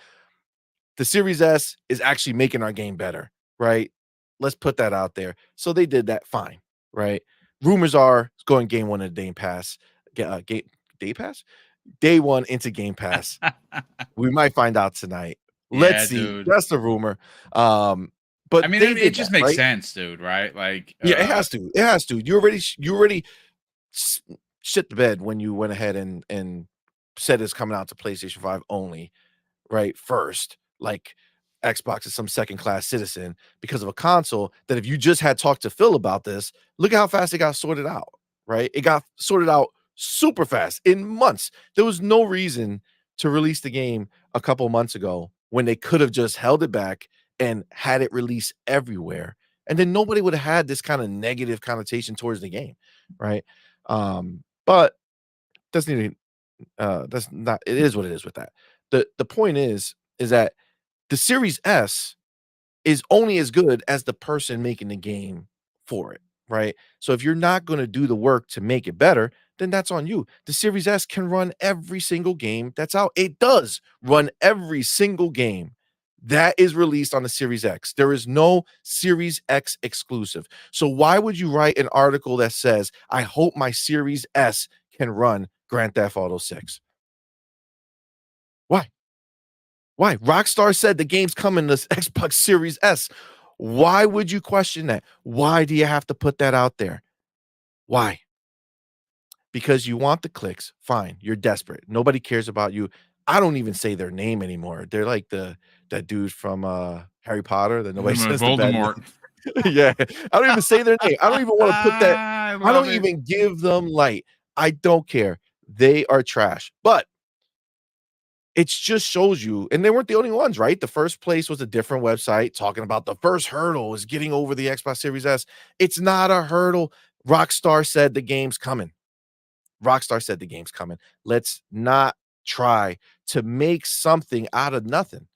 the Series S is actually making our game better, right? Let's put that out there." So they did that, fine, right? Rumors are it's going game one of the Game Pass. Day Pass? Day one into Game Pass. We might find out tonight. Let's Yeah, see. dude. That's the rumor. I But mean, they it did just that, makes right? sense, dude, right? Like, Yeah, it has to. It has to. You already shit the bed when you went ahead and said it's coming out to PlayStation 5 only, right? First, like Xbox is some second class citizen because of a console that, if you just had talked to Phil about this, look at how fast it got sorted out, right? It got sorted out super fast in months. There was no reason to release the game a couple months ago when they could have just held it back and had it release everywhere. And then nobody would have had this kind of negative connotation towards the game, right? But doesn't even that's not, it is what it is with that. The point is that the Series S is only as good as the person making the game for it, right? So if you're not going to do the work to make it better, then that's on you. The Series S can run every single game that's out. It does run every single game that is released on the Series X. There is no Series X exclusive. So why would you write an article that says, "I hope my Series S can run Grand Theft Auto 6"? Why? Why? Rockstar said the game's coming to Xbox Series S. Why would you question that? Why do you have to put that out there? Why? Because you want the clicks. Fine. You're desperate. Nobody cares about you. I don't even say their name anymore. They're like that dude from Harry Potter that nobody says the bad Voldemort. name. Yeah. I don't even say their name. I don't even want to put that. I I love don't it. even give them light. I don't care. They are trash. But It just shows you, and they weren't the only ones, right? The first place was a different website talking about the first hurdle is getting over the Xbox Series S. It's not a hurdle. Rockstar said the game's coming. Rockstar said the game's coming. Let's not try to make something out of nothing,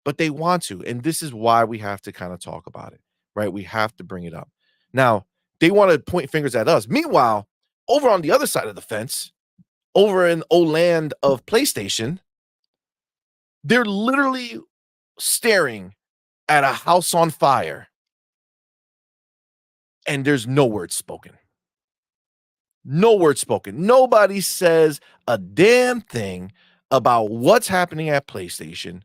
but they want to. And this is why we have to kind of talk about it, right? We have to bring it up. Now, they want to point fingers at us. Meanwhile, over on the other side of the fence, over in old land of PlayStation, they're literally staring at a house on fire and there's no word spoken. No word spoken. Nobody says a damn thing about what's happening at PlayStation,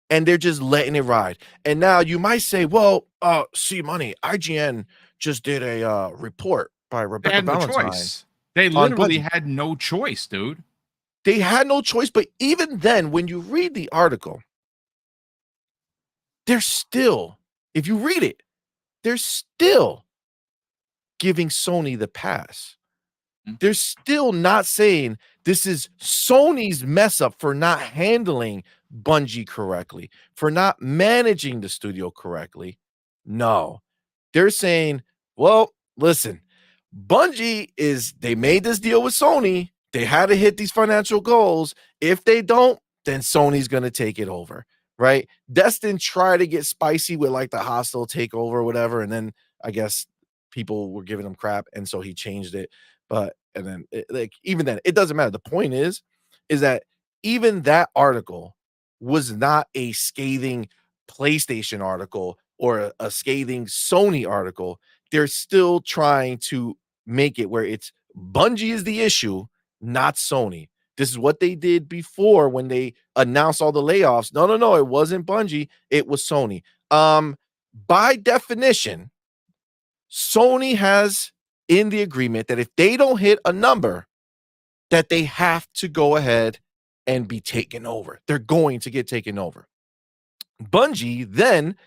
and they're just letting it ride. And now you might say, well, see, money, IGN just did a report by They Rebecca had no Valentine choice. They on literally Bungie. had no choice, dude. They had no choice, but even then, when you read the article, they're still, if you read it, they're still giving Sony the pass. They're still not saying this is Sony's mess up for not handling Bungie correctly, for not managing the studio correctly. No, they're saying, well, listen, Bungie they made this deal with Sony. They had to hit these financial goals. If they don't, then Sony's going to take it over, right? Destin tried to get spicy with like the hostile takeover or whatever. And then I guess people were giving him crap. And so he changed it. But, and then even then, it doesn't matter. The point is that even that article was not a scathing PlayStation article or a scathing Sony article. They're still trying to make it where it's Bungie is the issue, not Sony. This is what they did before when they announced all the layoffs. No, it wasn't Bungie, it was Sony. By definition, Sony has in the agreement that if they don't hit a number, that they have to go ahead and be taken over. They're going to get taken over. Bungie then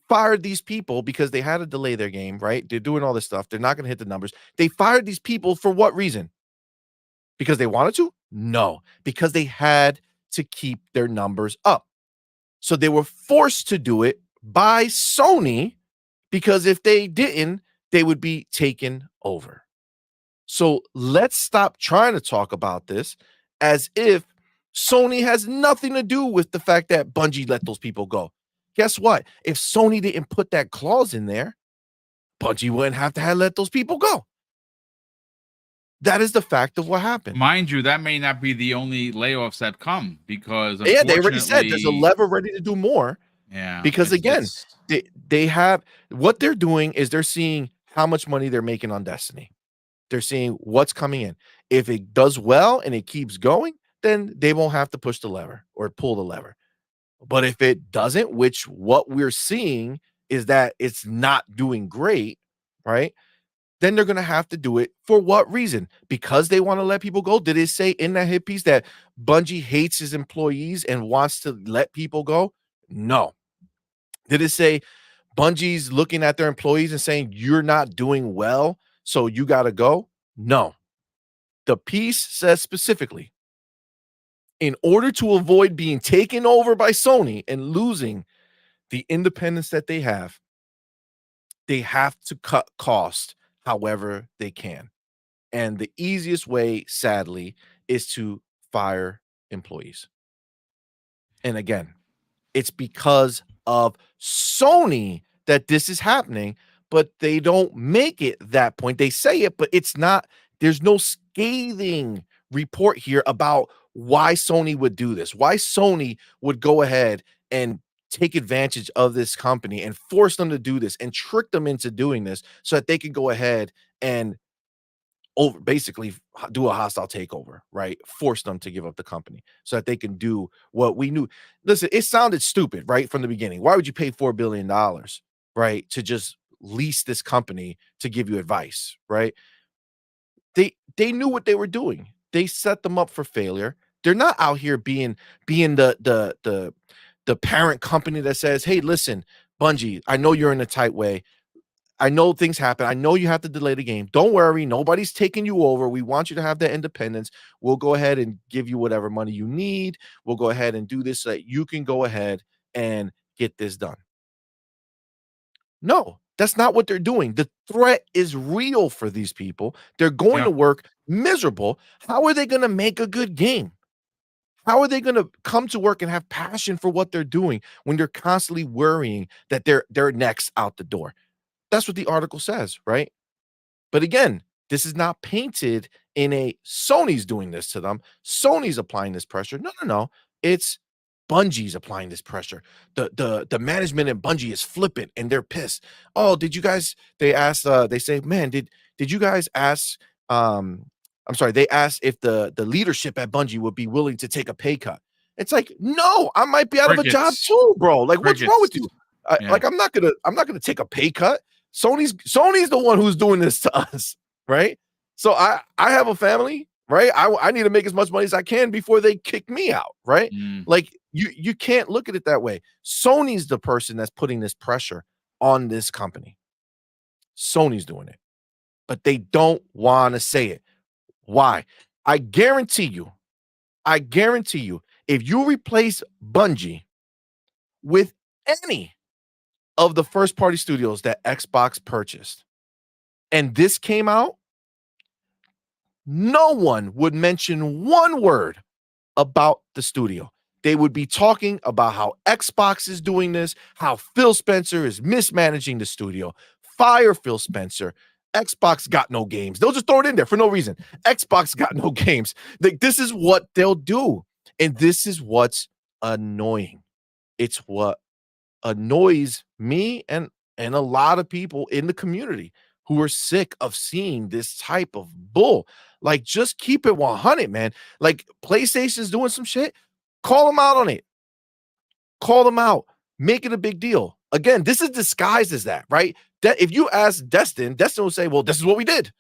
fired these people because they had to delay their game, right? They're doing all this stuff. They're not going to hit the numbers. They fired these people for what reason? Because they wanted to? No, because they had to keep their numbers up. So they were forced to do it by Sony because if they didn't, they would be taken over. So let's stop trying to talk about this as if Sony has nothing to do with the fact that Bungie let those people go. Guess what? If Sony didn't put that clause in there, Bungie wouldn't have to have let those people go. That is the fact of what happened. Mind you, that may not be the only layoffs that come because yeah, they already said there's a lever ready to do more. Yeah, because again, they have what they're doing is they're seeing how much money they're making on Destiny. They're seeing what's coming in. If it does well and it keeps going, then they won't have to push the lever or pull the lever. But if it doesn't, which what we're seeing is that it's not doing great, right? Then they're going to have to do it for what reason? Because they want to let people go. Did it say in that hit piece that Bungie hates his employees and wants to let people go? No. Did it say Bungie's looking at their employees and saying, you're not doing well, so you got to go? No. The piece says specifically, in order to avoid being taken over by Sony and losing the independence that they have to cut cost however they can. And the easiest way, sadly, is to fire employees. And again, it's because of Sony that this is happening, but they don't make it that point. They say it, but it's not, there's no scathing report here about why Sony would do this, why Sony would go ahead and take advantage of this company and force them to do this and trick them into doing this so that they could go ahead and basically do a hostile takeover, right? Force them to give up the company so that they can do what we knew. Listen, it sounded stupid, right? From the beginning. Why would you pay $4 billion, right? To just lease this company to give you advice, right? They knew what they were doing. They set them up for failure. They're not out here being the parent company that says, hey, listen, Bungie, I know you're in a tight way. I know things happen. I know you have to delay the game. Don't worry. Nobody's taking you over. We want you to have that independence. We'll go ahead and give you whatever money you need. We'll go ahead and do this so that you can go ahead and get this done. No, that's not what they're doing. The threat is real for these people. They're going to work miserable. How are they going to make a good game? How are they going to come to work and have passion for what they're doing when they're constantly worrying that they're next out the door? That's what the article says, right? But again, this is not painted in a Sony's doing this to them. Sony's applying this pressure. No, no, no. It's Bungie's applying this pressure. The management in Bungie is flippant and they're pissed. Oh, did you guys? They asked. They say, man, did you guys ask? I'm sorry. They asked if the leadership at Bungie would be willing to take a pay cut. It's like, no, I might be out of a job too, bro. Like, what's wrong with you? Like, I'm not gonna take a pay cut. Sony's the one who's doing this to us, right? So I have a family, right? I need to make as much money as I can before they kick me out, right? Like you can't look at it that way. Sony's the person that's putting this pressure on this company. Sony's doing it, but they don't want to say it. Why? I guarantee you, if you replace Bungie with any of the first party studios that Xbox purchased, and this came out, no one would mention one word about the studio. They would be talking about how Xbox is doing this, how Phil Spencer is mismanaging the studio. Fire Phil Spencer. Xbox got no games. They'll just throw it in there for no reason. Xbox got no games. Like, this is what they'll do. And this is what's annoying. It's what annoys me and a lot of people in the community who are sick of seeing this type of bull. Like, just keep it 100, man. Like, PlayStation's doing some shit. Call them out on it. Call them out. Make it a big deal. Again, this is disguised as that, right? That if you ask Destin will say, well, this is what we did.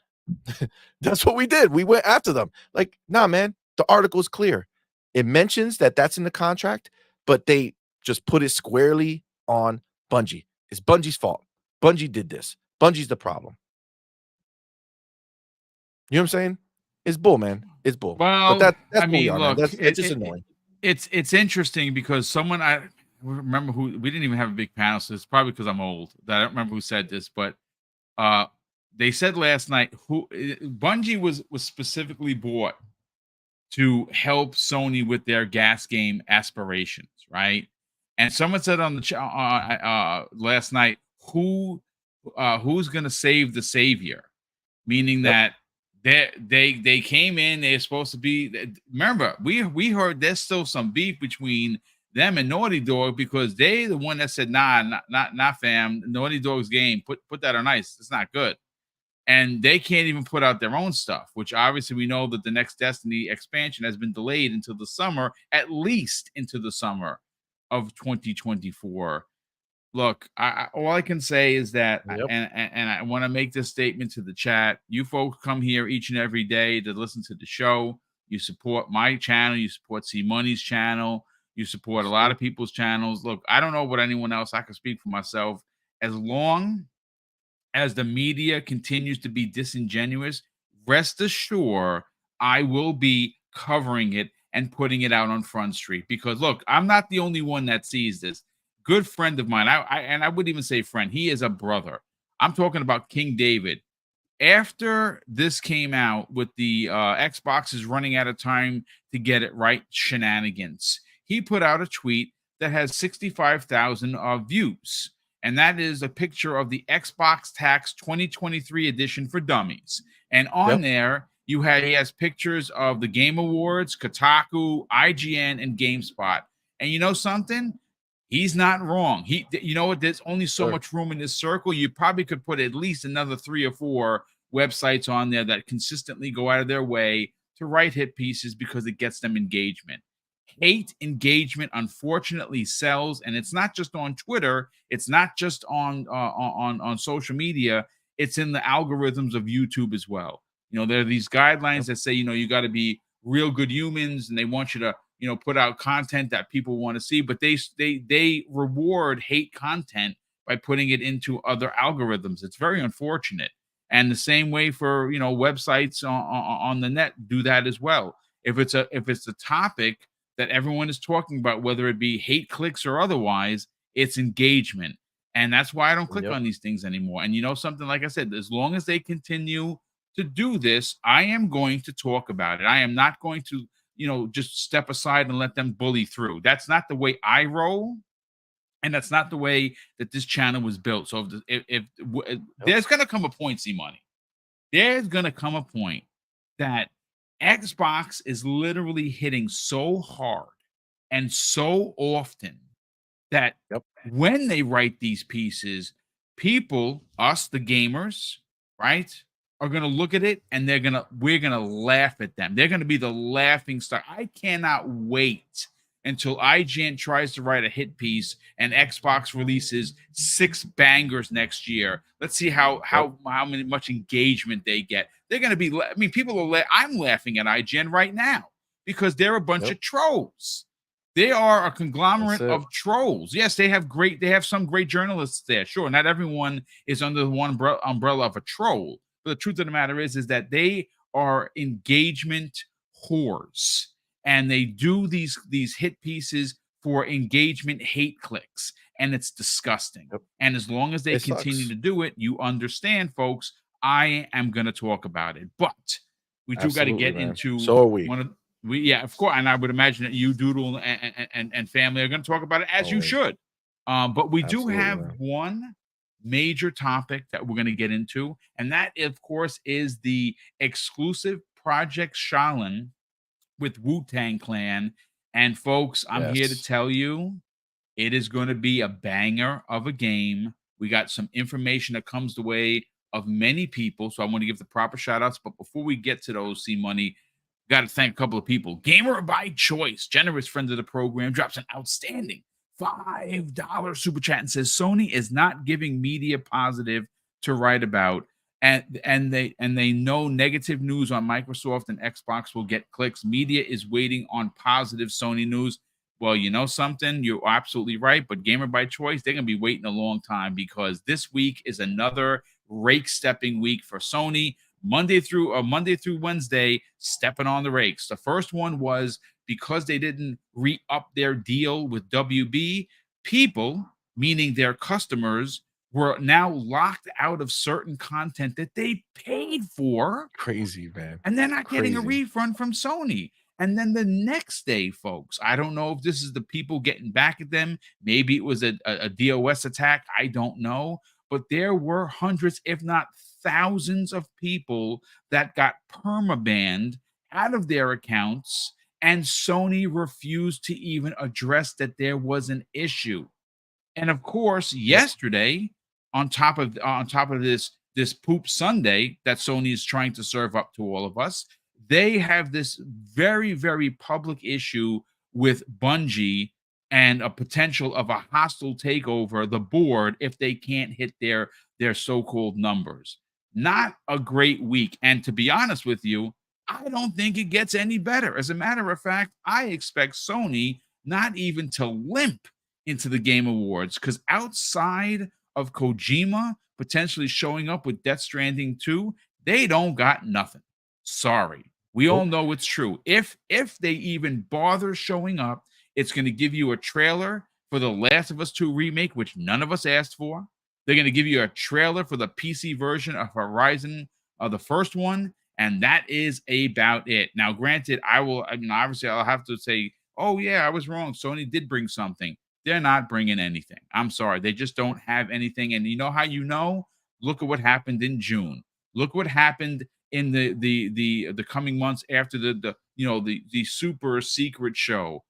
That's what we did. We went after them. Like, nah, man, the article is clear. It mentions that that's in the contract, but they just put it squarely on Bungie. It's Bungie's fault. Bungie did this. Bungie's the problem. You know what I'm saying? It's bull, man. It's bull. Well, but that's I mean, look, it's just annoying. It's interesting because someone, I remember who, we didn't even have a big panel, so it's probably because I'm old that I don't remember who said this, but they said last night Bungie was specifically bought to help Sony with their gas game aspirations, right? And someone said on the last night, who's going to save the savior? Meaning that they came in, they're supposed to be. Remember, we heard there's still some beef between them and Naughty Dog because they the one that said, nah, not fam, Naughty Dog's game, put that on ice. It's not good. And they can't even put out their own stuff, which obviously we know that the next Destiny expansion has been delayed until the summer, at least into the summer of 2024. Look, all I can say is that, and I want to make this statement to the chat. You folks come here each and every day to listen to the show. You support my channel. You support C Money's channel. You support a lot of people's channels. Look, I don't know what anyone else. I can speak for myself. As long as the media continues to be disingenuous, rest assured I will be covering it and putting it out on Front Street. Because, look, I'm not the only one that sees this. Good friend of mine, I wouldn't even say friend. He is a brother. I'm talking about King David. After this came out with the Xbox is running out of time to get it right shenanigans, he put out a tweet that has 65,000 views. And that is a picture of the Xbox Tax 2023 edition for dummies. And on there, he has pictures of the Game Awards, Kotaku, IGN, and GameSpot. And you know something? He's not wrong. You know what? There's only so much room in this circle. You probably could put at least another 3 or 4 websites on there that consistently go out of their way to write hit pieces because it gets them engagement. Hate engagement, unfortunately, sells, and it's not just on Twitter. It's not just on social media. It's in the algorithms of YouTube as well. You know, there are these guidelines that say, you know, you got to be real good humans, and they want you to, you know, put out content that people want to see, but they reward hate content by putting it into other algorithms. It's very unfortunate. And the same way for websites on the net do that as well. If it's a topic that everyone is talking about, whether it be hate clicks or otherwise, it's engagement. And that's why I don't click Yep. on these things anymore. And something, like I said, as long as they continue to do this, I am going to talk about it. I am not going to, just step aside and let them bully through. That's not the way I roll. And that's not the way that this channel was built. So if Yep. there's going to come a point, see money, there's going to come a point that Xbox is literally hitting so hard and so often that Yep. when they write these pieces, people, us, the gamers, right, are going to look at it and we're going to laugh at them. They're going to be the laughing stock. I cannot wait until IGN tries to write a hit piece and Xbox releases 6 bangers next year. Let's see how much engagement they get. They're going to be, I mean, I'm laughing at IGN right now because they're a bunch of trolls. They are a conglomerate of trolls. Yes, they have some great journalists there. Sure, not everyone is under the one umbrella of a troll. But the truth of the matter is that they are engagement whores. And they do these hit pieces for engagement hate clicks. And it's disgusting. Yep. And as long as they continue to do it, you understand, folks, I am going to talk about it. But we do got to get into so are we. one of yeah, of course, and I would imagine that you, Doodle, and family are going to talk about it as you should. But we do have one major topic that we're going to get into, and that, of course, is the exclusive Project Shaolin with Wu-Tang Clan. And folks, I'm here to tell you, it is going to be a banger of a game. We got some information that comes the way of many people, so I want to give the proper shout outs. But before we get to those, C Money, got to thank a couple of people. Gamer by Choice, generous friend of the program, drops an outstanding $5 super chat and says Sony is not giving media positive to write about, and they know negative news on Microsoft and Xbox will get clicks. Media is waiting on positive Sony news. Well, you know something, you're absolutely right. But Gamer by Choice, they're gonna be waiting a long time because this week is another rake stepping week for Sony. Monday through Wednesday, stepping on the rakes. The first one was because they didn't re-up their deal with WB, people, meaning their customers, were now locked out of certain content that they paid for. Crazy, man. And they're not getting a refund from Sony. And then the next day, folks, I don't know if this is the people getting back at them. Maybe it was a DOS attack. I don't know. But there were hundreds, if not thousands of people that got permabanned out of their accounts, and Sony refused to even address that there was an issue. And of course, yesterday, on top of this poop Sunday that Sony is trying to serve up to all of us, they have this very, very public issue with Bungie and a potential of a hostile takeover the board if they can't hit their so-called numbers. Not a great week. And to be honest with you, I don't think it gets any better. As a matter of fact, I expect Sony not even to limp into the Game Awards, because outside of Kojima potentially showing up with Death Stranding 2, they don't got nothing. Sorry. We all know it's true. If they even bother showing up, it's going to give you a trailer for The Last of Us 2 remake, which none of us asked for. They're going to give you a trailer for the PC version of Horizon, the first one, and that is about it. Now, granted, obviously I'll have to say, oh yeah, I was wrong. Sony did bring something. They're not bringing anything. I'm sorry. They just don't have anything. And you know how you know? Look at what happened in June. Look what happened in the coming months after the super secret show.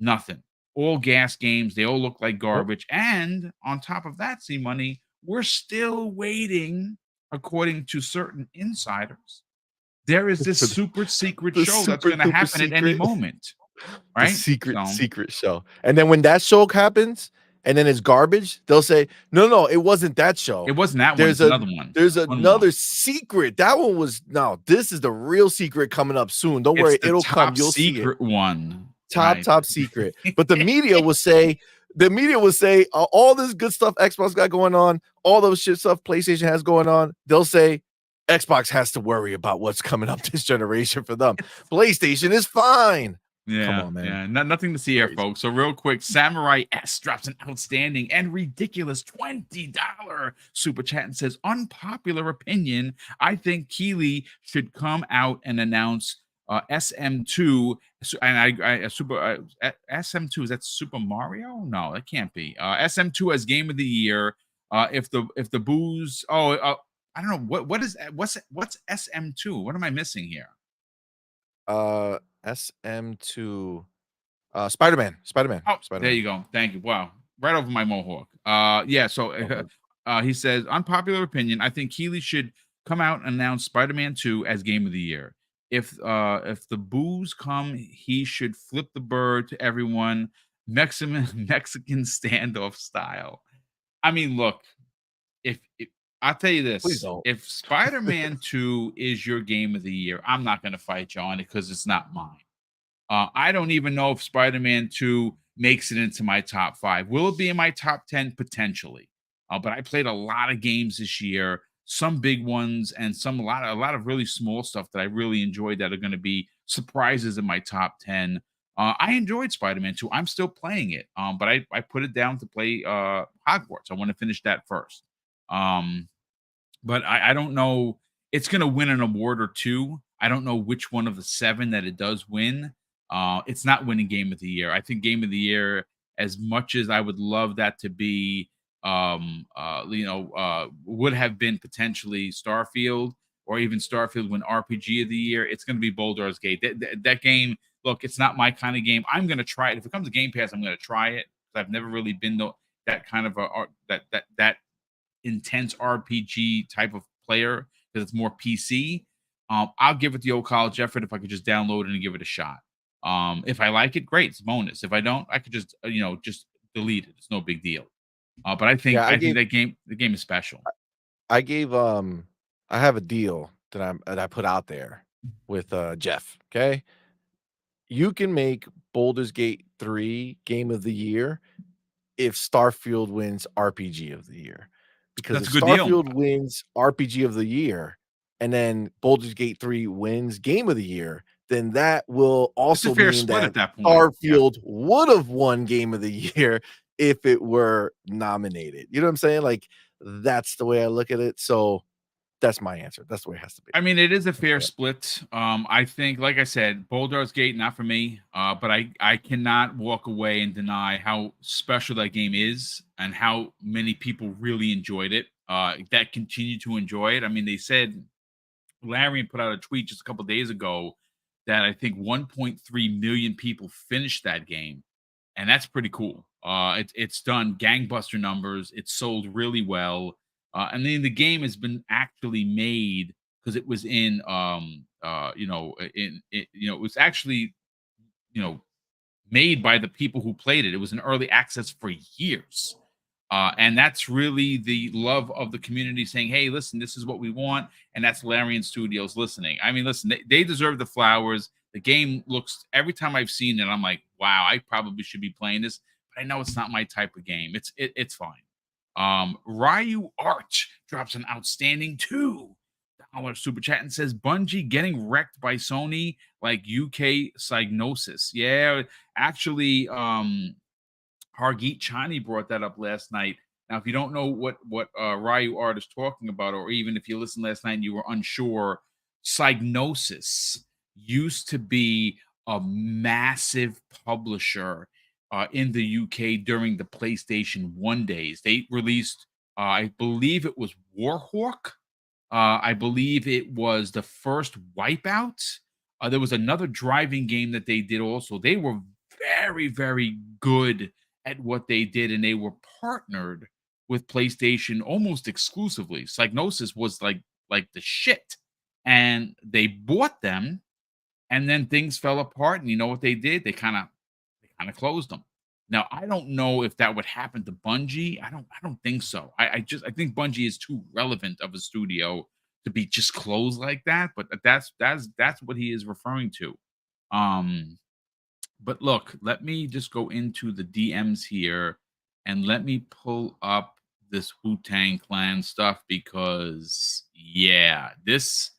Nothing. All gas games. They all look like garbage. And on top of that, C Money, we're still waiting, according to certain insiders. There is this super secret show that's going to happen at any moment. Right? The secret show. And then when that show happens and then it's garbage, they'll say, no, it wasn't that show. It wasn't that one. There's another one. There's another secret. That one was, no, this is the real secret coming up soon. Don't worry, it'll come. You'll see it. One. Top secret. But the media will say, the media will say all this good stuff Xbox got going on, all those shit stuff PlayStation has going on. They'll say Xbox has to worry about what's coming up this generation for them. PlayStation is fine. Come Yeah, on, man. yeah, nothing to see here, Crazy. folks. So real quick, Samurai S drops an outstanding and ridiculous $20 super chat and says, unpopular opinion, I think Keeley should come out and announce SM2 and SM2, is that Super Mario? No, that can't be. SM2 as game of the year. If the booze, I don't know what's SM2? What am I missing here? SM2 Spider-Man. Spider-Man. Oh, there Spider-Man. you go. Thank you. Wow. Right over my mohawk. Yeah, so Okay. he says, unpopular opinion, I think Keeley should come out and announce Spider-Man 2 as game of the year. If the boos come, he should flip the bird to everyone, Mexican standoff style. I mean, look, if I'll tell you Please this, don't. if Spider-Man 2 is your game of the year, I'm not gonna fight you on it because it's not mine. I don't even know if Spider-Man 2 makes it into my top 5. Will it be in my top 10? Potentially. But I played a lot of games this year, some big ones and a lot of really small stuff that I really enjoyed that are going to be surprises in my top 10. I enjoyed Spider-Man 2. I'm still playing it. But I put it down to play Hogwarts. I want to finish that first. Um, but I don't know. It's going to win an award or two. I don't know which one of the 7 that it does win. It's not winning game of the year. I think game of the year, as much as I would love that to be, would have been potentially Starfield or even Starfield win RPG of the year. It's going to be Baldur's Gate. That game, look, it's not my kind of game. I'm going to try it. If it comes to Game Pass, I'm going to try it. I've never really been that kind of that intense RPG type of player because it's more PC. I'll give it the old college effort if I could just download it and give it a shot. If I like it, great, it's bonus. If I don't, I could just just delete it. It's no big deal. But Yeah, I think the game is special. I gave I have a deal that I put out there with Jeff. Okay. You can make Baldur's Gate 3 game of the year if Starfield wins RPG of the year. Because That's if a good deal. Starfield wins RPG of the year and then Baldur's Gate 3 wins game of the year, then that will It's a also fair mean split that at that point. Yeah. Starfield would have won game of the year if it were nominated. You know what I'm saying? Like that's the way I look at it. So that's my answer. That's the way it has to be. I mean, it is a fair Yeah. split. I think, like I said, Baldur's Gate not for me. But I cannot walk away and deny how special that game is and how many people really enjoyed it. That continue to enjoy it. I mean, they said Larry put out a tweet just a couple days ago that I think 1.3 million people finished that game, and that's pretty cool. It's done gangbuster numbers. It's sold really well, and then the game has been actually made because it was in it was actually you know made by the people who played it. It was in early access for years. And that's really the love of the community saying, hey, listen, this is what we want. And that's Larian Studios listening. I mean, listen, they deserve the flowers. The game looks, every time I've seen it, I'm like, wow, I probably should be playing this. But I know it's not my type of game. It's fine. Ryu Arch drops an outstanding $2 super chat and says Bungie getting wrecked by Sony like UK Psygnosis. Yeah, actually, Hargeet Chani brought that up last night. Now, if you don't know what Ryu Art is talking about, or even if you listened last night and you were unsure, Psygnosis used to be a massive publisher in the UK during the PlayStation 1 days. They released, I believe it was Warhawk. I believe it was the first Wipeout. There was another driving game that they did also. They were very, very good at what they did, and they were partnered with PlayStation almost exclusively. Psygnosis was like the shit, and they bought them, and then things fell apart. And you know what they did? They kind of closed them. Now I don't know if that would happen to Bungie. I don't think so. I think Bungie is too relevant of a studio to be just closed like that. But that's what he is referring to. Um, but look, let me just go into the DMs here and let me pull up this Wu-Tang Clan stuff because yeah, this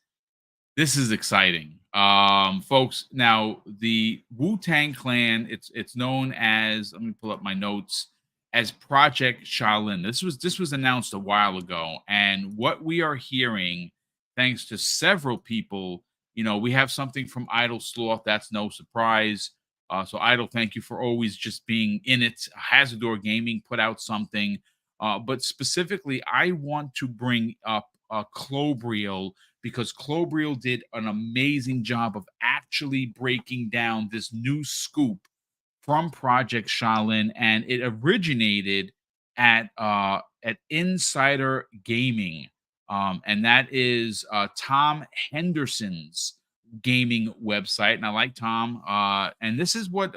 is exciting. Folks, now the Wu-Tang Clan, it's known as, let me pull up my notes, as Project Shaolin. This was announced a while ago, and what we are hearing, thanks to several people, we have something from Idle Sloth. That's no surprise. So Idle, thank you for always just being in it. Hazardor Gaming put out something, but specifically, I want to bring up Clobriel, because Clobriel did an amazing job of actually breaking down this new scoop from Project Shaolin, and it originated at Insider Gaming, and that is Tom Henderson's gaming website. And I like Tom, and this is what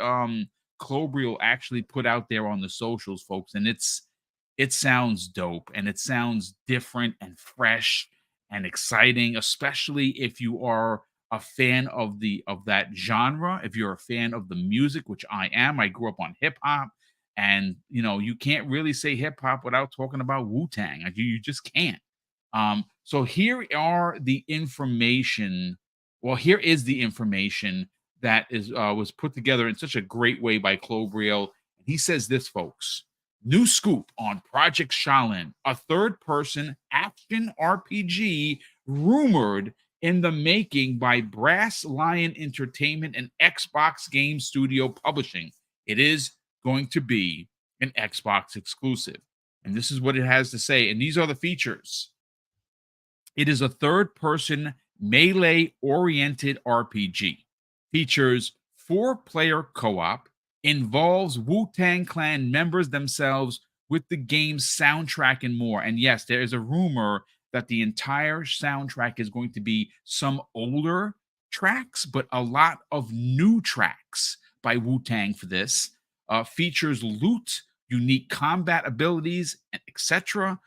Clobriel actually put out there on the socials, folks, and it sounds dope and it sounds different and fresh and exciting, especially if you are a fan of that genre. If you're a fan of the music, which I am, I grew up on hip hop, and you can't really say hip hop without talking about Wu Tang. Like, you just can't. So here are the information. Well, here is the information that is was put together in such a great way by Clobriel. He says this, folks. New scoop on Project Shaolin, a third person action RPG rumored in the making by Brass Lion Entertainment and Xbox Game Studio Publishing. It is going to be an Xbox exclusive. And this is what it has to say. And these are the features. It is a third person melee oriented RPG. Features 4-player co op, involves Wu Tang Clan members themselves with the game's soundtrack and more. And yes, there is a rumor that the entire soundtrack is going to be some older tracks, but a lot of new tracks by Wu Tang for this. Features loot, unique combat abilities, etc.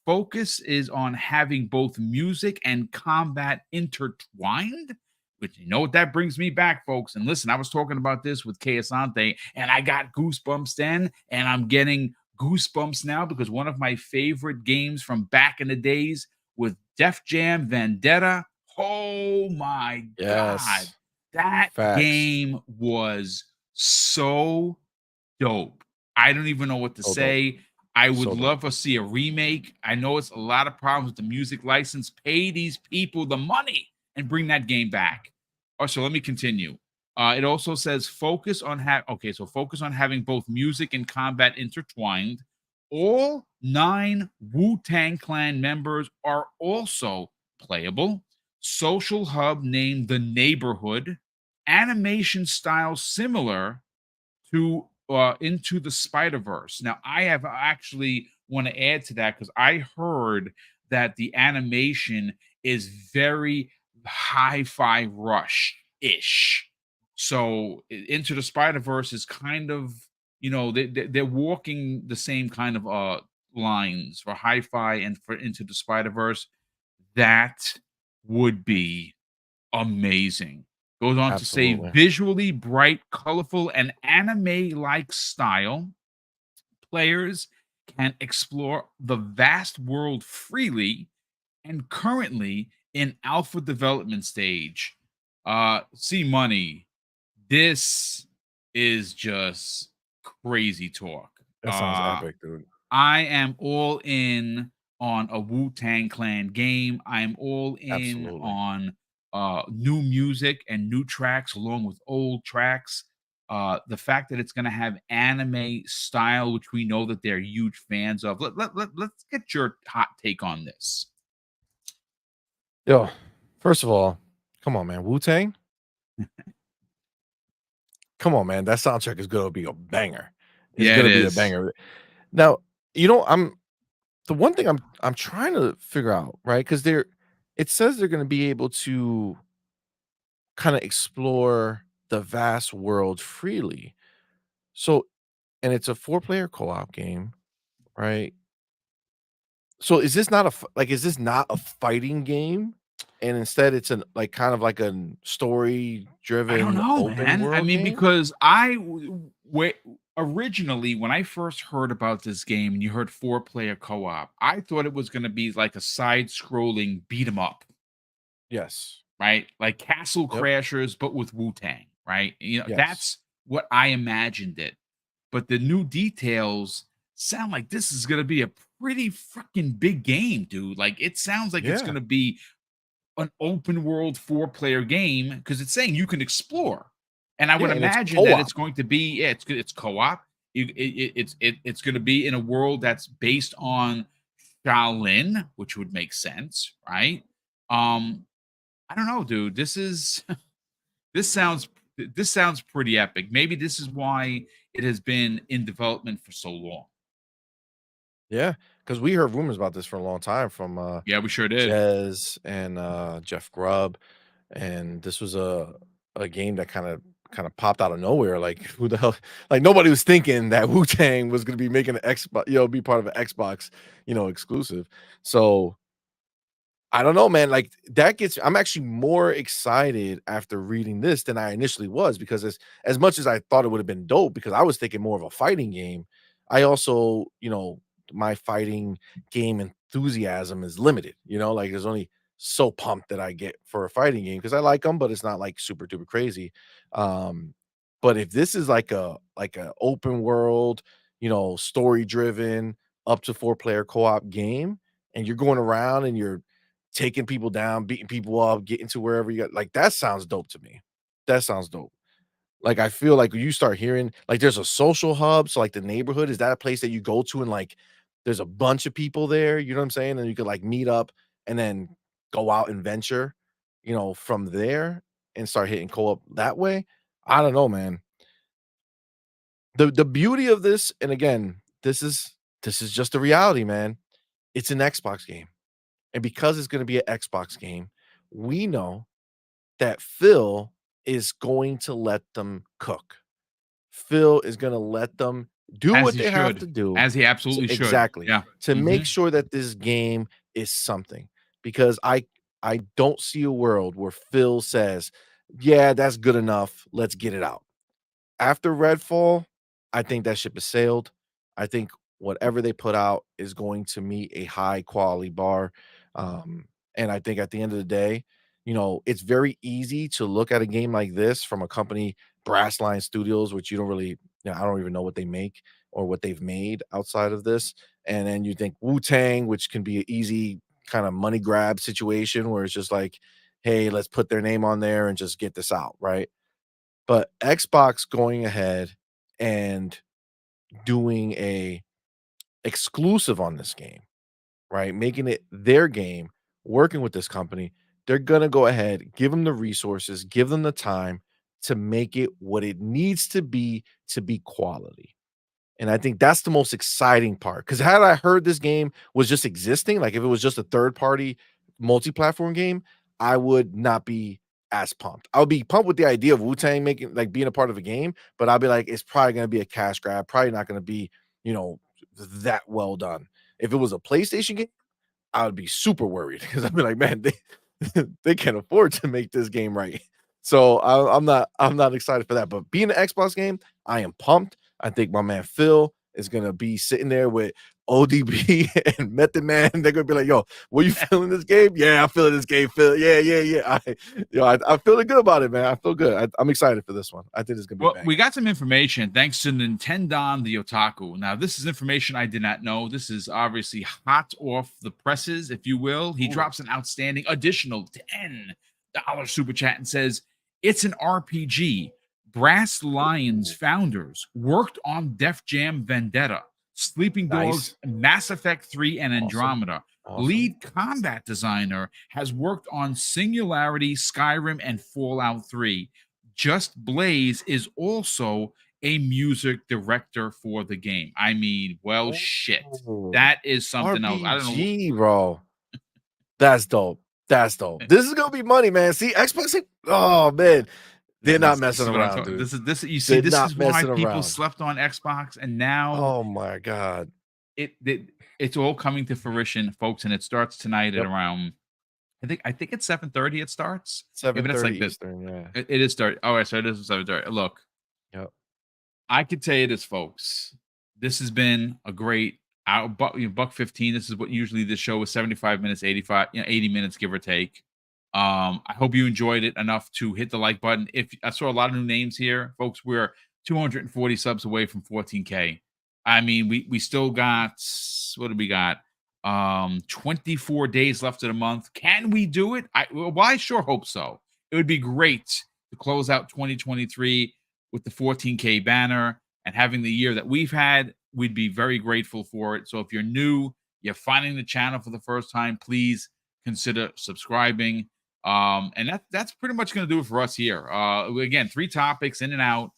Focus is on having both music and combat intertwined, which, you know what that brings me back, folks. And listen, I was talking about this with Asante, and I got goosebumps then, and I'm getting goosebumps now because one of my favorite games from back in the days with Def Jam Vendetta. Oh my God. Yes. That Facts. game was so dope. I don't even know what to So dope. say. I would So dope. love to see a remake. I know it's a lot of problems with the music license. Pay these people the money and bring that game back. So let me continue. It also says focus on focus on having both music and combat intertwined. All 9 Wu-Tang Clan members are also playable. Social hub named The Neighborhood. Animation style similar to Into the Spider-Verse. Now, I have actually want to add to that because I heard that the animation is very hi-fi rush-ish. So Into the Spider-Verse is kind of, they're walking the same kind of lines for hi-fi and for Into the Spider-Verse. That would be amazing. Goes on to say Absolutely. visually bright, colorful, and anime-like style. Players can explore the vast world freely and currently in alpha development stage. See money. This is just crazy talk. That sounds epic, dude. I am all in on a Wu-Tang Clan game. I am all in Absolutely. on new music and new tracks along with old tracks. The fact that it's going to have anime style, which we know that they're huge fans of. Let's get your hot take on this. Yo, first of all, come on, man. Wu-Tang? Come on, man. That soundtrack is gonna be a banger. It's Yeah, it gonna be a is. banger. Now, I'm the one thing I'm trying to figure out, right? Because it says they're gonna be able to kinda explore the vast world freely. So and it's a 4-player co-op game, right? So is this not is this not a fighting game? And instead it's an like, kind of like a I don't story-driven know, open man. I world mean, game? because Originally, when I first heard about this game and you heard four-player co-op, I thought it was gonna be like a side-scrolling beat 'em up, Yes. right? Like Castle Yep. Crashers, but with Wu-Tang, right? Yes. That's what I imagined it. But the new details sound like this is gonna be a pretty freaking big game, dude. Like, it sounds like it's Yeah. gonna be an open world four-player game because it's saying you can explore. And I Yeah, would and it's imagine that co-op. it's going to be, yeah, it's co-op. It's going to be in a world that's based on Shaolin, which would make sense, right? Um, I don't know, dude. This sounds this sounds pretty epic. Maybe this is why it has been in development for so long. Yeah, because we heard rumors about this for a long time from, Yeah, we sure did. Jez and, Jeff Grubb, and this was a game that kinda popped out of nowhere, like, who the hell like, nobody was thinking that Wu-Tang was gonna be making an Xbox, be part of an Xbox, exclusive. So I don't know, man. Like that gets I'm actually more excited after reading this than I initially was because as much as I thought it would have been dope because I was thinking more of a fighting game, I also, my fighting game enthusiasm is limited, like there's only so pumped that I get for a fighting game because I like them, but it's not like super duper crazy. Um, but if this is like a open world, story driven, up to four-player co-op game, and you're going around and you're taking people down, beating people up, getting to wherever you got like, that sounds dope to me. That sounds dope. Like, I feel like when you start hearing like, there's a social hub, so, like, the neighborhood, is that a place that you go to and, like, there's a bunch of people there, you know what I'm saying? And you could, like, meet up and then go out and venture, from there and start hitting co-op that way? I don't know, man. The beauty of this and again, this is just the reality, man. It's an Xbox game, and because it's gonna be an Xbox game, we know that Phil is going to let them cook. Phil is gonna let them do As what he they have should. to do As he to absolutely should. exactly, Yeah. to make Mhm. sure that this game is something, because I don't see a world where Phil says, "Yeah, that's good enough. Let's get it out." After Redfall, I think that ship has sailed. I think whatever they put out is going to meet a high quality bar. Um, and I think at the end of the day, it's very easy to look at a game like this from a company, Brass Line Studios, which you don't really, I don't even know what they make or what they've made outside of this. And then you think Wu Tang, which can be an easy kind of money grab situation where it's just like, hey, let's put their name on there and just get this out, right? But Xbox going ahead and doing a exclusive on this game, right? Making it their game, working with this company, they're gonna go ahead, give them the resources, give them the time to make it what it needs to be quality. And I think that's the most exciting part. Because had I heard this game was just existing, like if it was just a third party multi-platform game, I would not be as pumped. I would be pumped with the idea of Wu-Tang making like being a part of a game, but I'll be like, it's probably gonna be a cash grab, probably not gonna be, you know, that well done. If it was a PlayStation game, I would be super worried because I'd be like, man, they they can't afford to make this game right. So I'm not excited for that. But being an Xbox game, I am pumped. I think my man Phil is gonna be sitting there with ODB and Method Man. They're gonna be like, "Yo, what you feeling this game? Yeah, I'm feeling this game, Phil. Yeah, yeah, yeah. I feeling good about it, man. I feel good. I'm excited for this one. I think it's gonna be Well, we banging. got some information thanks to Nintendon the Otaku. Now, this is information I did not know. This is obviously hot off the presses, if you will. He Ooh, drops an outstanding additional $10 super chat and says, it's an RPG. Brass Lions ooh, founders worked on Def Jam Vendetta, Sleeping Dogs, nice, Mass Effect 3, and awesome, Andromeda. awesome. Lead combat designer has worked on Singularity, Skyrim, and Fallout 3. Just Blaze is also a music director for the game. I mean, well, shit. Oh, That is something else. I don't know. RPG, bro. That's dope. That's dope. This is gonna be money, man. See, Xbox, oh man, they're not This messing is what I'm around, talking. dude. This you see. They're This not is why messing people around. slept on Xbox, and now Oh my god. it's all coming to fruition, folks. And it starts tonight at Yep. around. I think it's 7:30. It starts. Maybe that's 7:30 like the. Eastern. Yeah. It is start. All right, so it is 7:30. Look, Yep. I could tell you this, folks. This has been a great hour, buck 15. This is what usually this show is 75 minutes, 85, 80 minutes, give or take. I hope you enjoyed it enough to hit the like button. If I saw a lot of new names here, folks, we're 240 subs away from 14K. I mean, we still got, what do we got? 24 days left of the month. Can we do it? Well, I sure hope so. It would be great to close out 2023 with the 14K banner and having the year that we've had. We'd be very grateful for it. So if you're new, you're finding the channel for the first time, please consider subscribing. And that's pretty much going to do it for us here. Again, 3 topics in and out.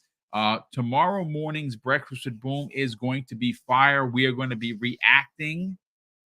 Tomorrow morning's Breakfast with Boom is going to be fire. We are going to be reacting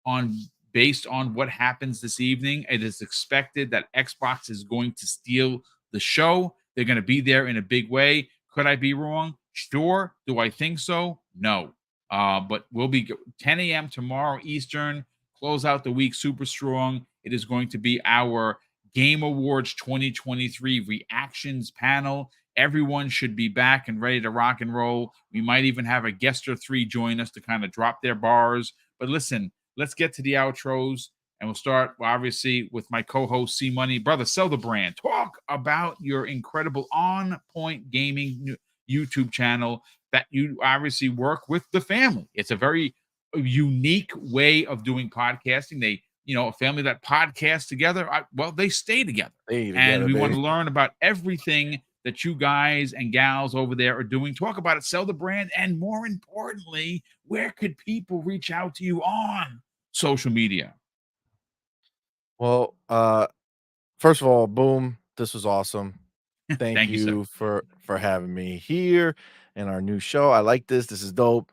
on based on what happens this evening. It is expected that Xbox is going to steal the show. They're going to be there in a big way. Could I be wrong? Sure. Do I think so? No. But we'll be 10 a.m. tomorrow Eastern. Close out the week super strong. It is going to be our Game Awards 2023 reactions panel. Everyone should be back and ready to rock and roll. We might even have a guest or 3 join us to kind of drop their bars. But listen, let's get to the outros. And we'll start, obviously, with my co-host, C Money. Brother, sell the brand. Talk about your incredible On Point Gaming YouTube channel that you obviously work with the family. It's a very unique way of doing podcasting. They, a family that podcasts together, they stay together. And we want to learn about everything that you guys and gals over there are doing. Talk about it, sell the brand, and more importantly, where could people reach out to you on social media? Well, first of all, Boom, this was awesome. Thank Thank you, sir. you for having me here in our new show. I like this. This is dope.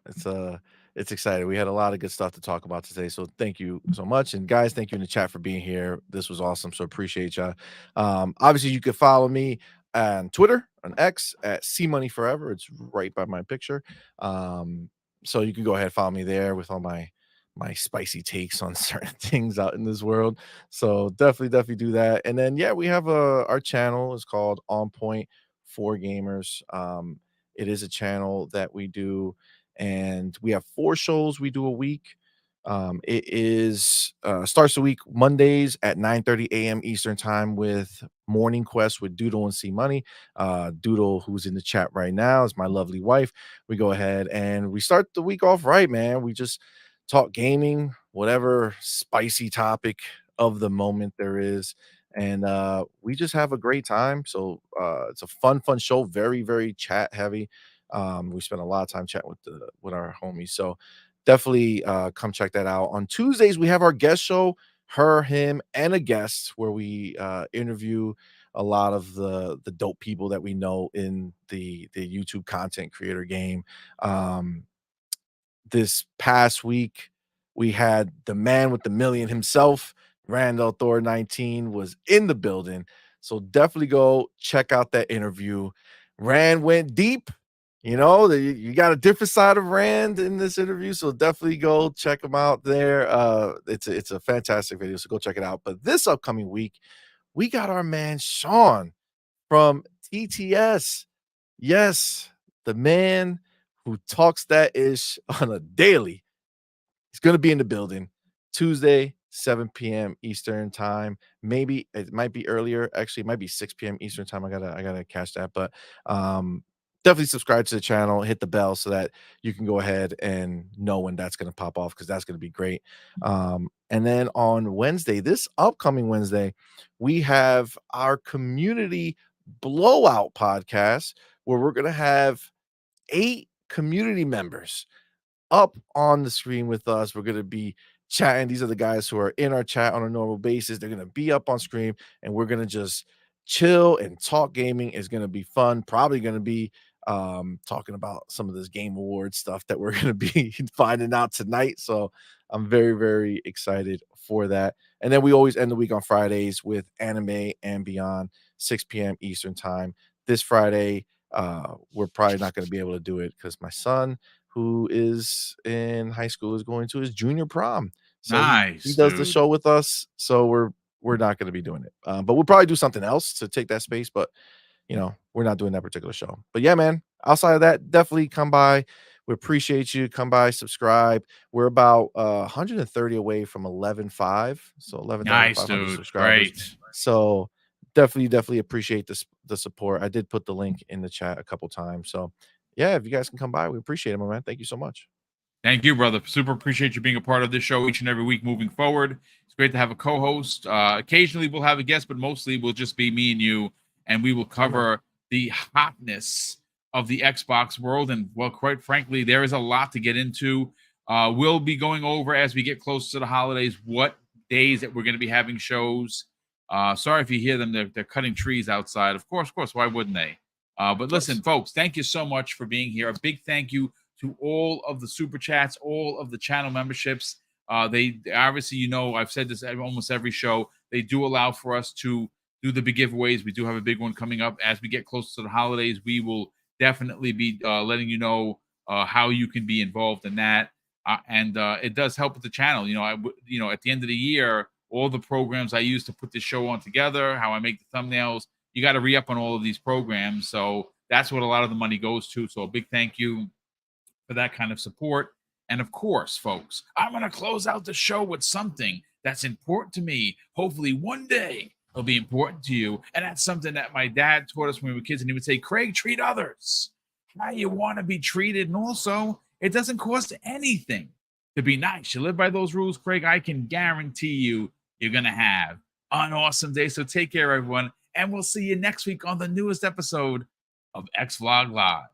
It's exciting. We had a lot of good stuff to talk about today. So thank you so much. And guys, thank you in the chat for being here. This was awesome. So appreciate y'all. Obviously, you can follow me on Twitter, on X at CMoneyForever. It's right by my picture. So you can go ahead and follow me there with all my spicy takes on certain things out in this world. So definitely do that. And then yeah, we have our channel is called On Point for Gamers. It is a channel that we do, and we have 4 shows we do a week. It is starts the week Mondays at 9:30 a.m. Eastern time with Morning Quest with Doodle and C Money. Doodle, who's in the chat right now, is my lovely wife. We go ahead and we start the week off right, man. We just talk gaming, whatever spicy topic of the moment there is, and we just have a great time. So it's a fun show, very chat heavy. We spend a lot of time chatting with our homies, so definitely come check that out. On Tuesdays we have our guest show, her, him, and a guest, where we interview a lot of the dope people that we know in the YouTube content creator game. This past week, we had the man with the million himself, Randall Thor 19, was in the building. So definitely go check out that interview. Rand went deep. You got a different side of Rand in this interview, so definitely go check him out there. It's a fantastic video, so go check it out. But this upcoming week, we got our man Sean from TTS. Yes, the man who talks that ish on a daily. He's going to be in the building Tuesday, 7 p.m. Eastern time. Maybe it might be earlier. Actually, it might be 6 p.m. Eastern time. I gotta catch that. But definitely subscribe to the channel, hit the bell so that you can go ahead and know when that's going to pop off, because that's going to be great. And then on Wednesday, this upcoming Wednesday, we have our community blowout podcast where we're going to have 8 community members up on the screen with us. We're going to be chatting. These are the guys who are in our chat on a normal basis. They're going to be up on screen, and we're going to just chill and talk gaming. Is going to be fun. Probably going to be talking about some of this Game Awards stuff that we're going to be finding out tonight. So I'm very excited for that. And then we always end the week on Fridays with Anime and Beyond, 6 p.m. Eastern time. This Friday, we're probably not going to be able to do it because my son, who is in high school, is going to his junior prom. So Nice, he does the dude. show with us. So we're not going to be doing it. But we'll probably do something else to take that space. But you know, we're not doing that particular show. But yeah, man, outside of that, definitely come by. We appreciate you. Come by, subscribe. We're about 130 away from 11.5, so Nice, 11,500 dude. subscribers. Great. So definitely appreciate this the support. I did put the link in the chat a couple times. So yeah, if you guys can come by, we appreciate it, my man. Thank you so much. Thank you, brother. Super appreciate you being a part of this show each and every week moving forward. It's great to have a co-host. Occasionally we'll have a guest, but mostly we'll just be me and you, and we will cover the hotness of the Xbox world. And well, quite frankly, there is a lot to get into. We'll be going over as we get closer to the holidays what days that we're going to be having shows. Sorry if you hear them; they're cutting trees outside. Of course. Why wouldn't they? But listen, folks, thank you so much for being here. A big thank you to all of the super chats, all of the channel memberships. They obviously, you know, I've said this at almost every show. They do allow for us to do the big giveaways. We do have a big one coming up as we get closer to the holidays. We will definitely be letting you know how you can be involved in that, and it does help with the channel. You know, at the end of the year, all the programs I use to put this show on together, how I make the thumbnails, you got to re-up on all of these programs. So that's what a lot of the money goes to. So a big thank you for that kind of support. And of course, folks, I'm going to close out the show with something that's important to me. Hopefully one day it'll be important to you. And that's something that my dad taught us when we were kids. And he would say, Craig, treat others how you want to be treated. And also, it doesn't cost anything to be nice. You live by those rules, Craig, I can guarantee you're going to have an awesome day. So take care, everyone. And we'll see you next week on the newest episode of X Vlog Live.